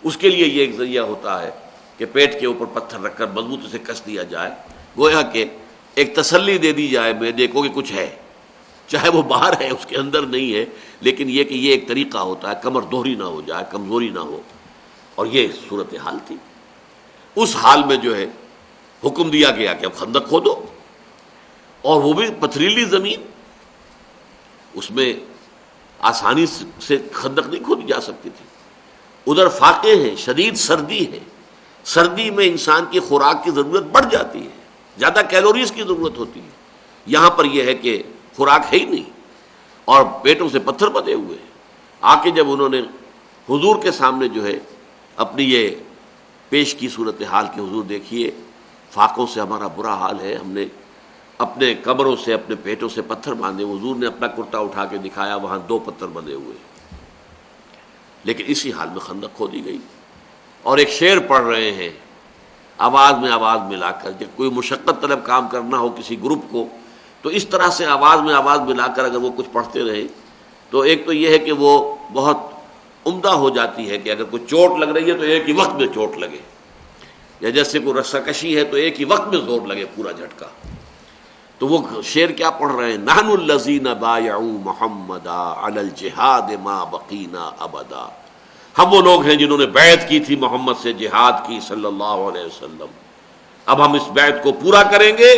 اس کے لیے یہ ایک ذریعہ ہوتا ہے کہ پیٹ کے اوپر پتھر رکھ کر مضبوط سے کس دیا جائے، گویا کہ ایک تسلی دے دی جائے معدے کو کہ کچھ ہے، چاہے وہ باہر ہے اس کے اندر نہیں ہے، لیکن یہ کہ یہ ایک طریقہ ہوتا ہے کمر دوہری نہ ہو جائے، کمزوری نہ ہو۔ اور یہ صورتحال تھی۔ اس حال میں جو ہے حکم دیا گیا کہ اب خندق کھودو، اور وہ بھی پتھریلی زمین، اس میں آسانی سے خندق نہیں کھودی جا سکتی تھی۔ ادھر فاقے ہیں، شدید سردی ہے، سردی میں انسان کی خوراک کی ضرورت بڑھ جاتی ہے، زیادہ کیلوریز کی ضرورت ہوتی ہے۔ یہاں پر یہ ہے کہ خوراک ہے ہی نہیں اور پیٹوں سے پتھر بندھے ہوئے۔ آ کے جب انہوں نے حضور کے سامنے جو ہے اپنی یہ پیش کی صورتحال کہ حضور دیکھیے فاقوں سے ہمارا برا حال ہے، ہم نے اپنے کمروں سے اپنے پیٹوں سے پتھر باندھے۔ حضور نے اپنا کرتا اٹھا کے دکھایا، وہاں 2 پتھر بندھے ہوئے، لیکن اسی حال میں خندق کھودی گئی۔ اور ایک شعر پڑھ رہے ہیں آواز میں آواز ملا کر، جب کوئی مشقت طلب کام کرنا ہو کسی گروپ کو تو اس طرح سے آواز میں آواز ملا کر اگر وہ کچھ پڑھتے رہے تو ایک تو یہ ہے کہ وہ بہت عمدہ ہو جاتی ہے کہ اگر کوئی چوٹ لگ رہی ہے تو ایک ہی وقت میں چوٹ لگے، یا جیسے کوئی رسہ کشی ہے تو ایک ہی وقت میں زور لگے پورا جھٹکا۔ تو وہ شعر کیا پڑھ رہے ہیں؟ نحن الذین بایعوا محمدا علی الجہاد ما بقینا ابدا، ہم وہ لوگ ہیں جنہوں نے بیعت کی تھی محمد سے، جہاد کی صلی اللہ علیہ وسلم، اب ہم اس بیعت کو پورا کریں گے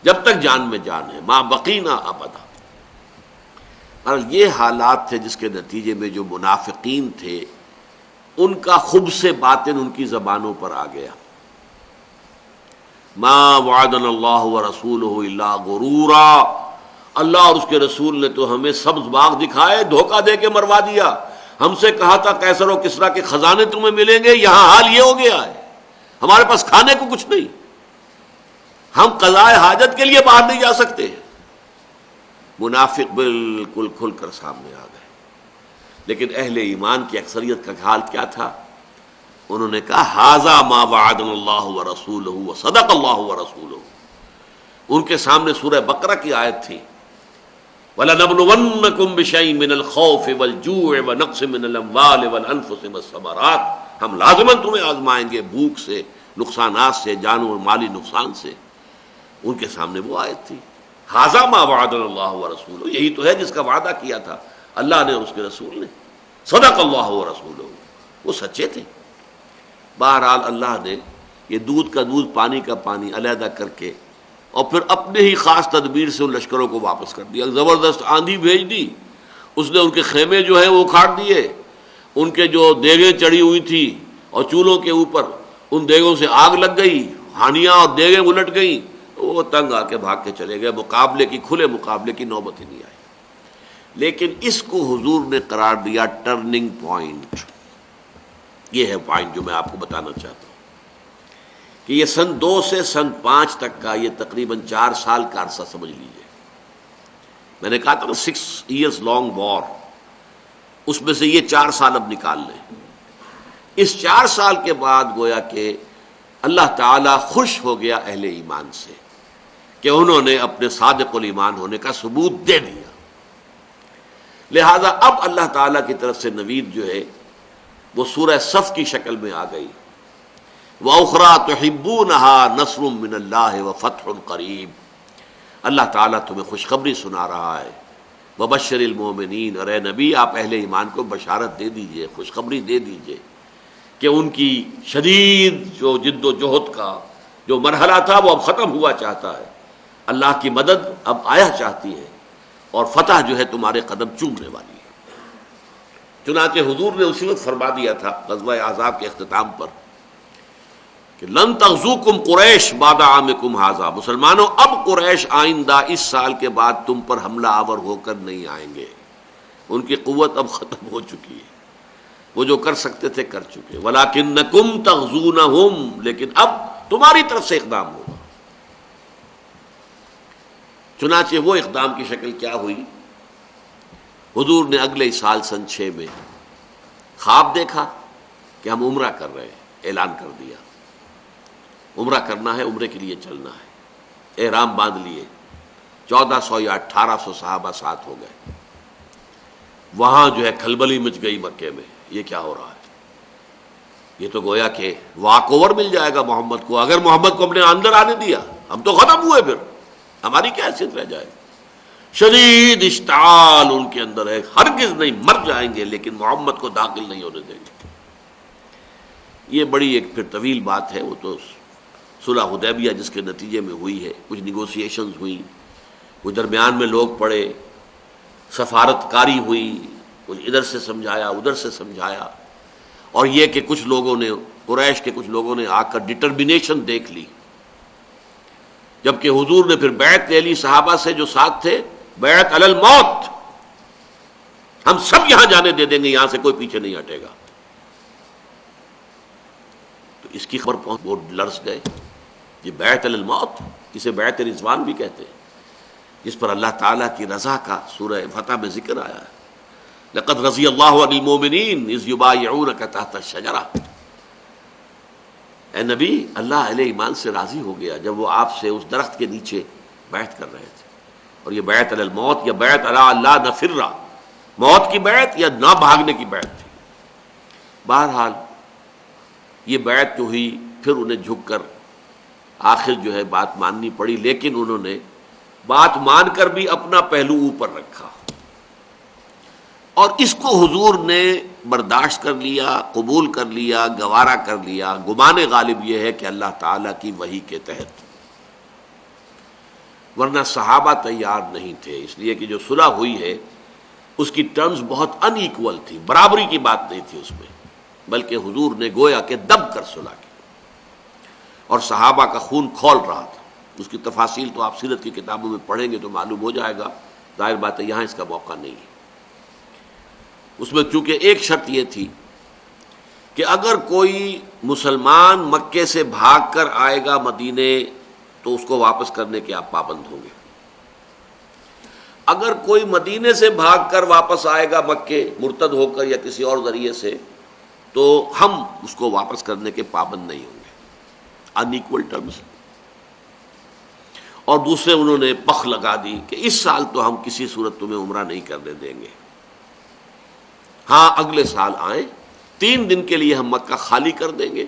جب تک جان میں جان ہے، ما بقینا ابدا۔ اور یہ حالات تھے جس کے نتیجے میں جو منافقین تھے ان کا خبث باطن ان کی زبانوں پر آ گیا۔ ما وعدنا اللہ ورسولہ الا غرورا، اللہ اور اس کے رسول نے تو ہمیں سبز باغ دکھائے، دھوکہ دے کے مروا دیا۔ ہم سے کہا تھا کیسر و کسریٰ کے خزانے تمہیں ملیں گے، یہاں حال یہ ہو گیا ہے، ہمارے پاس کھانے کو کچھ نہیں، ہم قضاء حاجت کے لیے باہر نہیں جا سکتے۔ منافق بالکل کھل کر سامنے آ گئے، لیکن اہل ایمان کی اکثریت کا حال کیا تھا؟ انہوں نے کہا ھذا ما وعدنا اللہ ورسولہ وصدق اللہ ورسولہ۔ ان کے سامنے سورہ بقرہ کی آیت تھی وَلَنَبْلُوَنَّكُمْ بِشَيْءٍ مِّنَ الْخَوْفِ وَالْجُوعِ وَنَقْصٍ مِّنَ الْأَمْوَالِ وَالْأَنفُسِ وَالثَّمَرَاتِ، ہم لازماً تمہیں آزمائیں گے بھوک سے، نقصانات سے، جان اور مالی نقصان سے، ان کے سامنے وہ آیت تھی، ھذا ما وعدنا اللہ ورسولہ، یہی تو ہے جس کا وعدہ کیا تھا اللہ نے اور اس کے رسول نے، صدق اللہ ورسولہ، وہ سچے تھے۔ بہرحال اللہ نے یہ دودھ کا دودھ پانی کا پانی علیحدہ کر کے اور پھر اپنے ہی خاص تدبیر سے ان لشکروں کو واپس کر دیا، زبردست آندھی بھیج دی، اس نے ان کے خیمے جو ہیں وہ اکھاڑ دیے، ان کے جو دیگیں چڑھی ہوئی تھی اور چولہوں کے اوپر ان دیگوں سے آگ لگ گئی، ہانیاں اور دیگیں الٹ گئیں، وہ تنگ آ کے بھاگ کے چلے گئے، مقابلے کی، کھلے مقابلے کی نوبت ہی نہیں آئی۔ لیکن اس کو حضور نے قرار دیا ٹرننگ پوائنٹ۔ یہ ہے پوائنٹ جو میں آپ کو بتانا چاہتا ہوں کہ یہ سن 2 سے سن 5 تک کا یہ تقریباً 4 سال کا عرصہ سمجھ لیجئے۔ میں نے کہا تھا نا 6 years long war، اس میں سے یہ 4 سال اب نکال لیں۔ اس 4 سال کے بعد گویا کہ اللہ تعالی خوش ہو گیا اہل ایمان سے کہ انہوں نے اپنے صادق الایمان ہونے کا ثبوت دے دیا، لہذا اب اللہ تعالیٰ کی طرف سے نوید جو ہے وہ سورہ صف کی شکل میں آ گئی، وَأُخْرَىٰ تُحِبُّونَهَا نَصْرٌ مِّنَ اللَّهِ وَفَتْحٌ قَرِيبٌ، اللہ تعالیٰ تمہیں خوشخبری سنا رہا ہے، وَبَشِّرِ الْمُؤْمِنِينَ، اور اے نبی آپ اہل ایمان کو بشارت دے دیجئے، خوشخبری دے دیجئے کہ ان کی شدید جو جد و جہد کا جو مرحلہ تھا وہ اب ختم ہوا چاہتا ہے، اللہ کی مدد اب آیا چاہتی ہے اور فتح جو ہے تمہارے قدم چومنے والی ہے۔ چنانچہ حضور نے اسی وقت فرما دیا تھا غزوہ احزاب کے اختتام پر کہ لن تغزوکم قریش بعد عامکم ھذا، مسلمانوں اب قریش آئندہ اس سال کے بعد تم پر حملہ آور ہو کر نہیں آئیں گے، ان کی قوت اب ختم ہو چکی ہے، وہ جو کر سکتے تھے کر چکے، ولکنکم تغزونہم، لیکن اب تمہاری طرف سے اقدام ہوگا۔ چنانچہ وہ اقدام کی شکل کیا ہوئی؟ حضور نے اگلے سال سن 6 میں خواب دیکھا کہ ہم عمرہ کر رہے ہیں، اعلان کر دیا عمرہ کرنا ہے، عمرے کے لیے چلنا ہے، احرام باندھ لیے، 1400 یا 1800 صحابہ ساتھ ہو گئے۔ وہاں جو ہے کھلبلی مچ گئی مکے میں، یہ کیا ہو رہا ہے؟ یہ تو گویا کہ واک اوور مل جائے گا محمد کو، اگر محمد کو اپنے اندر آنے دیا ہم تو ختم ہوئے، پھر ہماری کیا حیثیت رہ جائے گی؟ شدید اشتعال ان کے اندر ہے، ہرگز نہیں، مر جائیں گے لیکن محمد کو داخل نہیں ہونے دیں گے۔ یہ بڑی ایک پھر طویل بات ہے، وہ تو صلح حدیبیہ جس کے نتیجے میں ہوئی ہے، کچھ نیگوسیشنز ہوئی، کچھ درمیان میں لوگ پڑے، سفارت کاری ہوئی، کچھ ادھر سے سمجھایا ادھر سے سمجھایا، اور یہ کہ کچھ لوگوں نے، قریش کے کچھ لوگوں نے آ کر ڈٹرمنیشن دیکھ لی، جبکہ حضور نے پھر بیعت لے لی صحابہ سے جو ساتھ تھے، بیعت علی الموت، ہم سب یہاں جانے دے دیں گے، یہاں سے کوئی پیچھے نہیں ہٹے گا۔ تو اس کی خبر پہنچ، وہ لرز گئے، یہ بیعت علی الموت، اسے بیعت رضوان بھی کہتے ہیں، جس پر اللہ تعالیٰ کی رضا کا سورہ فتح میں ذکر آیا ہے، لقد رضی اللہ عن المؤمنین اذ یبایعونک تحت الشجرہ، اے نبی اللہ اہل ایمان سے راضی ہو گیا جب وہ آپ سے اس درخت کے نیچے بیعت کر رہے تھے، اور یہ بیعت علی الموت یا بیعت علی اللہ نفر، موت کی بیعت یا نہ بھاگنے کی بیعت تھی۔ بہرحال یہ بیعت جو ہوئی، پھر انہیں جھک کر آخر جو ہے بات ماننی پڑی، لیکن انہوں نے بات مان کر بھی اپنا پہلو اوپر رکھا، اور اس کو حضور نے برداشت کر لیا، قبول کر لیا، گوارا کر لیا۔ گمان غالب یہ ہے کہ اللہ تعالیٰ کی وحی کے تحت، ورنہ صحابہ تیار نہیں تھے، اس لیے کہ جو صلح ہوئی ہے اس کی ٹرمز بہت ان ایکول تھی، برابری کی بات نہیں تھی اس میں، بلکہ حضور نے گویا کہ دب کر صلح کی، اور صحابہ کا خون کھول رہا تھا۔ اس کی تفاصیل تو آپ سیرت کی کتابوں میں پڑھیں گے تو معلوم ہو جائے گا، ظاہر بات ہے یہاں اس کا موقع نہیں ہے۔ اس میں چونکہ ایک شرط یہ تھی کہ اگر کوئی مسلمان مکے سے بھاگ کر آئے گا مدینے تو اس کو واپس کرنے کے آپ پابند ہوں گے، اگر کوئی مدینے سے بھاگ کر واپس آئے گا مکے مرتد ہو کر یا کسی اور ذریعے سے تو ہم اس کو واپس کرنے کے پابند نہیں ہوں گے، ان ایکول ٹرمز۔ اور دوسرے انہوں نے پخ لگا دی کہ اس سال تو ہم کسی صورت تمہیں عمرہ نہیں کرنے دیں گے، ہاں اگلے سال آئیں، 3 دن کے لیے ہم مکہ خالی کر دیں گے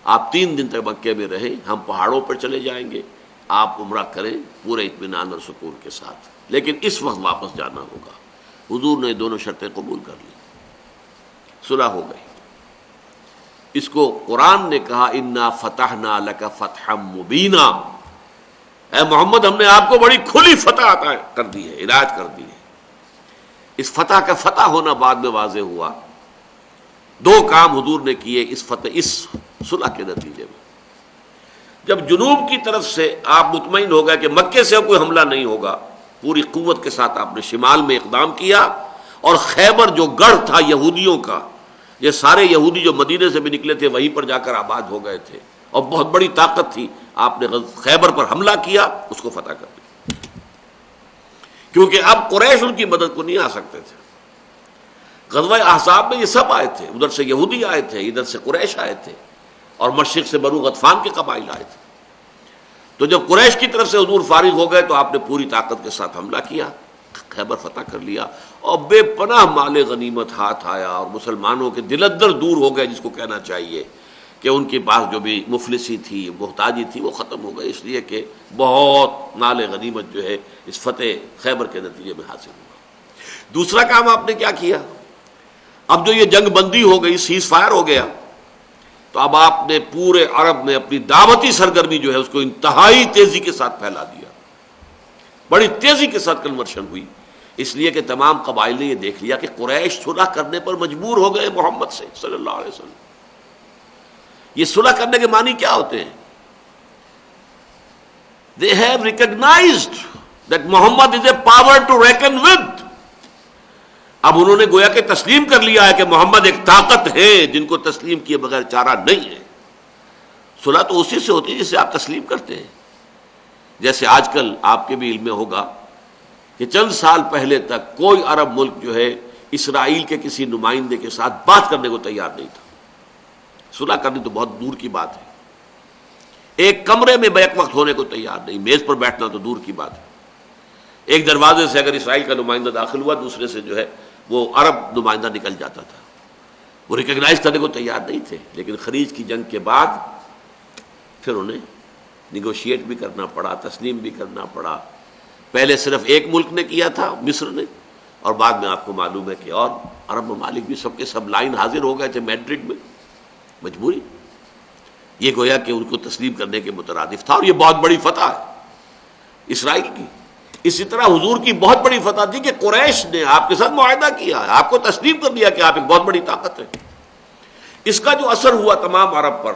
آپ 3 دن تک مکے میں رہیں، ہم پہاڑوں پر چلے جائیں گے، آپ عمرہ کریں پورے اطمینان اور سکون کے ساتھ، لیکن اس وقت واپس جانا ہوگا۔ حضور نے دونوں شرطیں قبول کر لی، صلح ہو گئی۔ اس کو قرآن نے کہا انا فتحنا لک فتحا مبینا، اے محمد ہم نے آپ کو بڑی کھلی فتح عطا کر دی ہے، عنایت کر دی ہے۔ اس فتح کا فتح ہونا بعد میں واضح ہوا۔ 2 کام حضور نے کیے اس صلح کے نتیجے میں۔ جب جنوب کی طرف سے آپ مطمئن ہو گئے کہ مکے سے کوئی حملہ نہیں ہوگا، پوری قوت کے ساتھ آپ نے شمال میں اقدام کیا، اور خیبر جو گڑھ تھا یہودیوں کا، یہ سارے یہودی جو مدینے سے بھی نکلے تھے وہیں پر جا کر آباد ہو گئے تھے، اور بہت بڑی طاقت تھی، آپ نے خیبر پر حملہ کیا، اس کو فتح کر دیا، کیونکہ اب قریش ان کی مدد کو نہیں آ سکتے تھے۔ غزوہ احزاب میں یہ سب آئے تھے، ادھر سے یہودی آئے تھے، ادھر سے قریش آئے تھے، اور مشرق سے بنو غطفان کے قبائل آئے تھے۔ تو جب قریش کی طرف سے حضور فارغ ہو گئے تو آپ نے پوری طاقت کے ساتھ حملہ کیا، خیبر فتح کر لیا، اور بے پناہ مال غنیمت ہاتھ آیا، اور مسلمانوں کے دل اندر دور ہو گئے، جس کو کہنا چاہیے کہ ان کے پاس جو بھی مفلسی تھی، محتاجی تھی، وہ ختم ہو گئی، اس لیے کہ بہت مال غنیمت جو ہے اس فتح خیبر کے نتیجے میں حاصل ہوا۔ دوسرا کام آپ نے کیا کیا؟ اب جو یہ جنگ بندی ہو گئی، سیز فائر ہو گیا، تو اب آپ نے پورے عرب میں اپنی دعوتی سرگرمی جو ہے اس کو انتہائی تیزی کے ساتھ پھیلا دیا، بڑی تیزی کے ساتھ کنورشن ہوئی، اس لیے کہ تمام قبائل نے یہ دیکھ لیا کہ قریش صلح کرنے پر مجبور ہو گئے محمد سے صلی اللہ علیہ وسلم۔ یہ صلح کرنے کے معنی کیا ہوتے ہیں؟ They have recognized that Muhammad is a power to reckon with۔ اب انہوں نے گویا کہ تسلیم کر لیا ہے کہ محمد ایک طاقت ہے جن کو تسلیم کیے بغیر چارہ نہیں ہے۔ صلح تو اسی سے ہوتی ہے جسے آپ تسلیم کرتے ہیں۔ جیسے آج کل آپ کے بھی علم میں ہوگا کہ چند سال پہلے تک کوئی عرب ملک جو ہے اسرائیل کے کسی نمائندے کے ساتھ بات کرنے کو تیار نہیں تھا۔ صلح کرنی تو بہت دور کی بات ہے، ایک کمرے میں بیک وقت ہونے کو تیار نہیں، میز پر بیٹھنا تو دور کی بات ہے۔ ایک دروازے سے اگر اسرائیل کا نمائندہ داخل ہوا، دوسرے سے جو ہے وہ عرب نمائندہ نکل جاتا تھا، وہ ریکگنائز کرنے کو تیار نہیں تھے۔ لیکن خلیج کی جنگ کے بعد پھر انہیں نیگوشیٹ بھی کرنا پڑا، تسلیم بھی کرنا پڑا۔ پہلے صرف ایک ملک نے کیا تھا، مصر نے، اور بعد میں آپ کو معلوم ہے کہ اور عرب ممالک بھی سب کے سب لائن حاضر ہو گئے تھے میڈرڈ میں۔ مجبوری، یہ گویا کہ ان کو تسلیم کرنے کے مترادف تھا، اور یہ بہت بڑی فتح ہے اسرائیل کی۔ اسی طرح حضور کی بہت بڑی فتح تھی کہ قریش نے آپ کے ساتھ معاہدہ کیا، آپ کو تسلیم کر دیا کہ آپ ایک بہت بڑی طاقت ہے۔ اس کا جو اثر ہوا تمام عرب پر،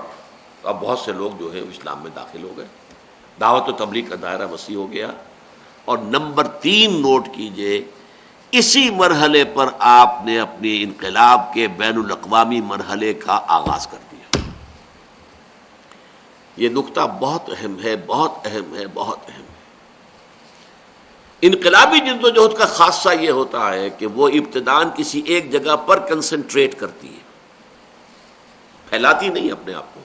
اب بہت سے لوگ جو ہے اسلام میں داخل ہو گئے، دعوت و تبلیغ کا دائرہ وسیع ہو گیا۔ اور نمبر 3 نوٹ کیجئے، اسی مرحلے پر آپ نے اپنی انقلاب کے بین الاقوامی مرحلے کا آغاز کر دیا۔ یہ نقطہ بہت اہم ہے، بہت اہم ہے، بہت اہم ہے۔ انقلابی جدوجہد کا خاصہ یہ ہوتا ہے کہ وہ ابتداً کسی ایک جگہ پر کنسنٹریٹ کرتی ہے، پھیلاتی نہیں اپنے آپ کو،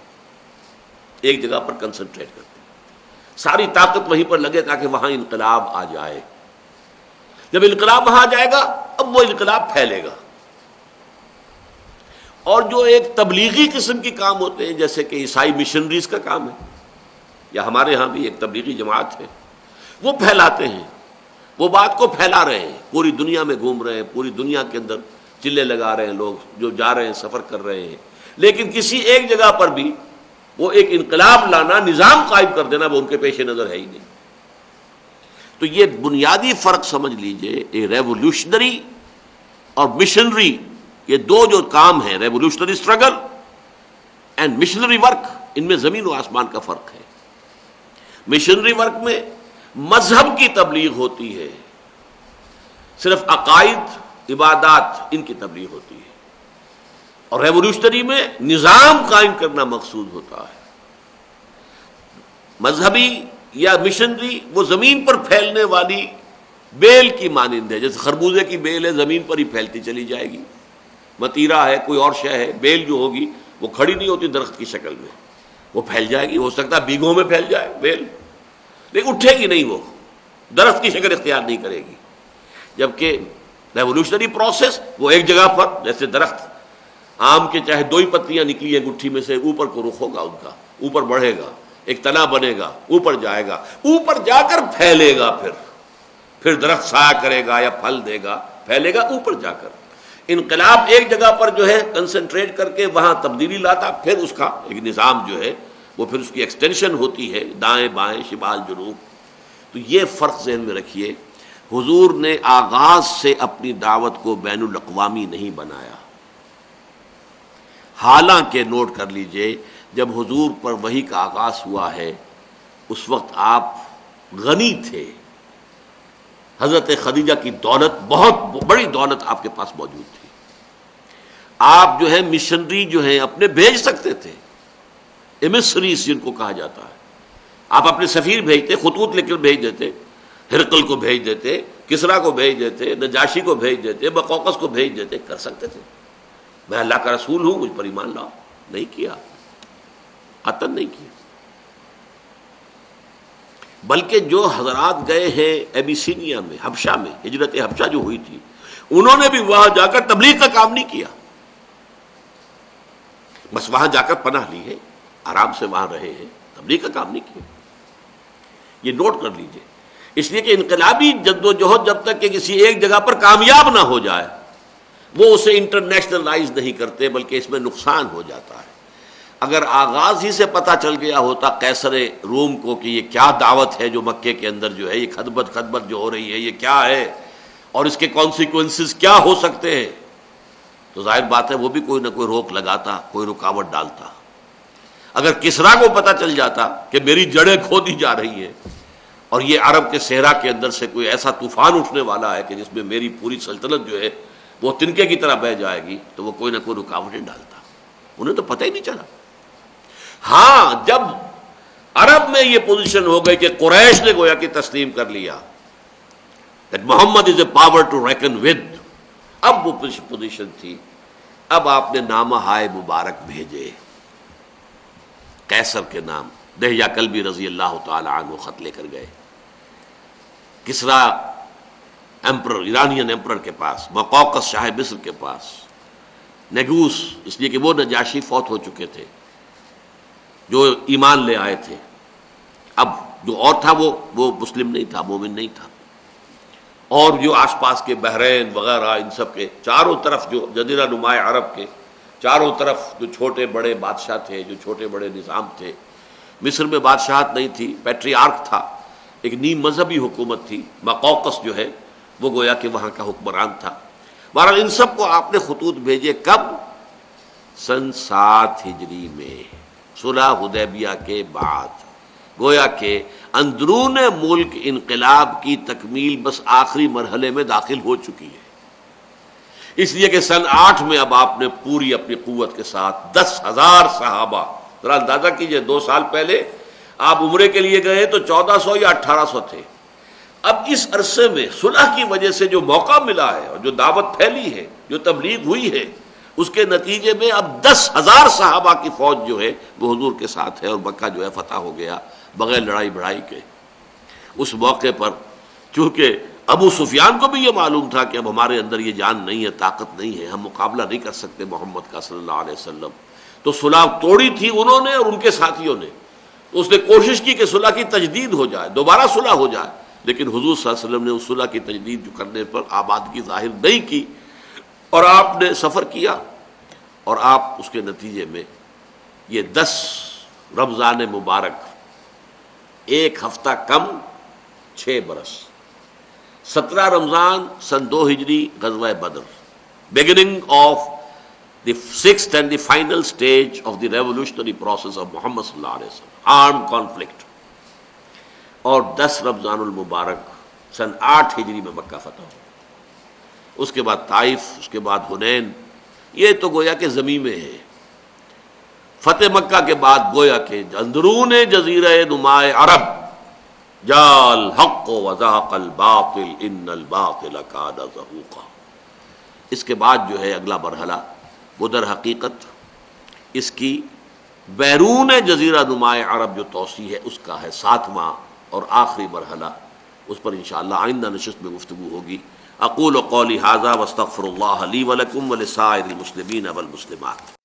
ایک جگہ پر کنسنٹریٹ کرتی ہے، ساری طاقت وہیں پر لگے تاکہ وہاں انقلاب آ جائے۔ جب انقلاب وہاں آ جائے گا، اب وہ انقلاب پھیلے گا۔ اور جو ایک تبلیغی قسم کے کام ہوتے ہیں، جیسے کہ عیسائی مشنریز کا کام ہے، یا ہمارے ہاں بھی ایک تبلیغی جماعت ہے، وہ پھیلاتے ہیں، وہ بات کو پھیلا رہے ہیں، پوری دنیا میں گھوم رہے ہیں، پوری دنیا کے اندر چلے لگا رہے ہیں، لوگ جو جا رہے ہیں سفر کر رہے ہیں۔ لیکن کسی ایک جگہ پر بھی وہ ایک انقلاب لانا، نظام قائم کر دینا، وہ ان کے پیش نظر ہے ہی نہیں۔ تو یہ بنیادی فرق سمجھ لیجئے، ریولوشنری اور مشنری، یہ دو جو کام ہیں، revolutionary struggle and missionary work, ان میں زمین و آسمان کا فرق ہے۔ مشنری ورک میں مذہب کی تبلیغ ہوتی ہے، صرف عقائد، عبادات، ان کی تبلیغ ہوتی ہے، اور ریولوشنری میں نظام قائم کرنا مقصود ہوتا ہے۔ مذہبی یا مشنری وہ زمین پر پھیلنے والی بیل کی مانند ہے، جیسے خربوزے کی بیل ہے، زمین پر ہی پھیلتی چلی جائے گی۔ متیرا ہے، کوئی اور شے ہے، بیل جو ہوگی وہ کھڑی نہیں ہوتی درخت کی شکل میں، وہ پھیل جائے گی، ہو سکتا ہے بیگھوں میں پھیل جائے بیل، لیکن اٹھے گی نہیں، وہ درخت کی شکل اختیار نہیں کرے گی۔ جبکہ ریولوشنری پروسیس وہ ایک جگہ پر، جیسے درخت آم کے چاہے 2 ہی پتیاں نکلی ہیں گٹھی میں سے، اوپر کو رخ ہوگا ان کا، اوپر بڑھے گا، ایک تنا بنے گا، اوپر جائے گا، اوپر جا کر پھیلے گا، پھر درخت سایہ کرے گا یا پھل دے گا، پھیلے گا اوپر جا کر۔ انقلاب ایک جگہ پر جو ہے کنسنٹریٹ کر کے وہاں تبدیلی لاتا، پھر اس کا ایک نظام جو ہے وہ پھر اس کی ایکسٹینشن ہوتی ہے دائیں بائیں شمال جنوب۔ تو یہ فرق ذہن میں رکھیے، حضور نے آغاز سے اپنی دعوت کو بین الاقوامی نہیں بنایا، حالانکہ نوٹ کر لیجئے جب حضور پر وحی کا آغاز ہوا ہے اس وقت آپ غنی تھے، حضرت خدیجہ کی دولت، بہت بڑی دولت آپ کے پاس موجود تھی، آپ جو ہے مشنری جو ہیں اپنے بھیج سکتے تھے، ایمسریز جن کو کہا جاتا ہے، آپ اپنے سفیر بھیجتے، خطوط لکھ کر بھیج دیتے، ہرقل کو بھیج دیتے، کسرا کو بھیج دیتے، نجاشی کو بھیج دیتے، بقوقس کو بھیج دیتے، کر سکتے تھے، میں اللہ کا رسول ہوں مجھ پر ایمان لاؤ، نہیں کیا، قطعاً نہیں کیا۔ بلکہ جو حضرات گئے ہیں ایبیسینیا میں، حبشہ میں، ہجرت حبشہ جو ہوئی تھی، انہوں نے بھی وہاں جا کر تبلیغ کا کام نہیں کیا، بس وہاں جا کر پناہ لی ہے، آرام سے وہاں رہے ہیں، تبلیغ کا کام نہیں کیا۔ یہ نوٹ کر لیجئے، اس لیے کہ انقلابی جدوجہد جب تک کہ کسی ایک جگہ پر کامیاب نہ ہو جائے وہ اسے انٹرنیشنلائز نہیں کرتے، بلکہ اس میں نقصان ہو جاتا ہے۔ اگر آغاز ہی سے پتہ چل گیا ہوتا قیصر روم کو کہ یہ کیا دعوت ہے جو مکے کے اندر جو ہے یہ خدمت جو ہو رہی ہے یہ کیا ہے اور اس کے کانسیکوینسز کیا ہو سکتے ہیں، تو ظاہر بات ہے وہ بھی کوئی نہ کوئی روک لگاتا، کوئی رکاوٹ ڈالتا۔ اگر کسرا کو پتہ چل جاتا کہ میری جڑیں کھو دی جا رہی ہیں اور یہ عرب کے صحرا کے اندر سے کوئی ایسا طوفان اٹھنے والا ہے کہ جس میں میری پوری سلطنت جو ہے وہ تنکے کی طرح بہہ جائے گی، تو وہ کوئی نہ کوئی رکاوٹیں ڈالتا، انہیں تو پتہ ہی نہیں چلا۔ ہاں جب عرب میں یہ پوزیشن ہو گئی کہ قریش نے گویا کہ تسلیم کر لیا that Muhammad is a power to reckon with، اب وہ پوزیشن تھی، اب آپ نے نامہ ہائے مبارک بھیجے قیصر کے نام، دہیا کلبی رضی اللہ تعالی عنہ خط لے کر گئے کسرا ایمپرر، ایرانین ایمپرر کے پاس، مقوقس شاہ مصر کے پاس، نیگوس، اس لیے کہ وہ نجاشی فوت ہو چکے تھے جو ایمان لے آئے تھے، اب جو اور تھا وہ مسلم نہیں تھا، مومن نہیں تھا، اور جو آس پاس کے بحرین وغیرہ ان سب کے چاروں طرف جو جزیرہ نما عرب کے چاروں طرف جو چھوٹے بڑے بادشاہ تھے، جو چھوٹے بڑے نظام تھے، مصر میں بادشاہت نہیں تھی، پیٹریارک تھا، ایک نیم مذہبی حکومت تھی، مقوقس جو ہے وہ گویا کہ وہاں کا حکمران تھا۔ بہرحال ان سب کو آپ نے خطوط بھیجے، کب؟ سن 7 ہجری میں، صلح حدیبیہ کے بعد، گویا کہ اندرون ملک انقلاب کی تکمیل بس آخری مرحلے میں داخل ہو چکی ہے، اس لیے کہ سن 8 میں اب آپ نے پوری اپنی قوت کے ساتھ 10,000 صحابہ، ذرا اندازہ کیجئے 2 سال پہلے آپ عمرے کے لیے گئے تو 1400 یا 1800 تھے، اب اس عرصے میں صلح کی وجہ سے جو موقع ملا ہے اور جو دعوت پھیلی ہے، جو تبلیغ ہوئی ہے، اس کے نتیجے میں اب 10,000 صحابہ کی فوج جو ہے وہ حضور کے ساتھ ہے، اور مکہ جو ہے فتح ہو گیا بغیر لڑائی بڑھائی کے۔ اس موقع پر چونکہ ابو سفیان کو بھی یہ معلوم تھا کہ اب ہمارے اندر یہ جان نہیں ہے، طاقت نہیں ہے، ہم مقابلہ نہیں کر سکتے محمد کا صلی اللہ علیہ وسلم، تو صلح توڑی تھی انہوں نے اور ان کے ساتھیوں نے، تو اس نے کوشش کی کہ صلح کی تجدید ہو جائے، دوبارہ صلح ہو جائے، لیکن حضور صلی اللہ علیہ وسلم نے اس صلح کی تجدید جو کرنے پر آبادگی ظاہر نہیں کی، اور آپ نے سفر کیا، اور آپ اس کے نتیجے میں یہ 10 رمضان مبارک، 1 ہفتہ کم 6 برس، 17 رمضان سن 2 ہجری، غزوہ بدر، beginning of the 6th and the final stage of the revolutionary process of محمد صلی اللہ علیہ وسلم، armed conflict، اور 10 رمضان المبارک سن 8 ہجری میں مکہ فتح ہو، اس کے بعد طائف، اس کے بعد حنین، یہ تو گویا کہ زمین میں ہے۔ فتح مکہ کے بعد گویا کہ اندرون جزیرہ نما عرب جاء الحق وزهق الباطل ان الباطل کان زہوقا، اس کے بعد جو ہے اگلا مرحلہ وہ در حقیقت اس کی بیرون جزیرہ نما عرب جو توسیع ہے اس کا ہے، 7واں اور آخری مرحلہ، اس پر انشاءاللہ آئندہ نشست میں گفتگو ہوگی۔ اقول قولی ھذا واستغفر اللہ لی ولکم ولسائر المسلمین والمسلمات.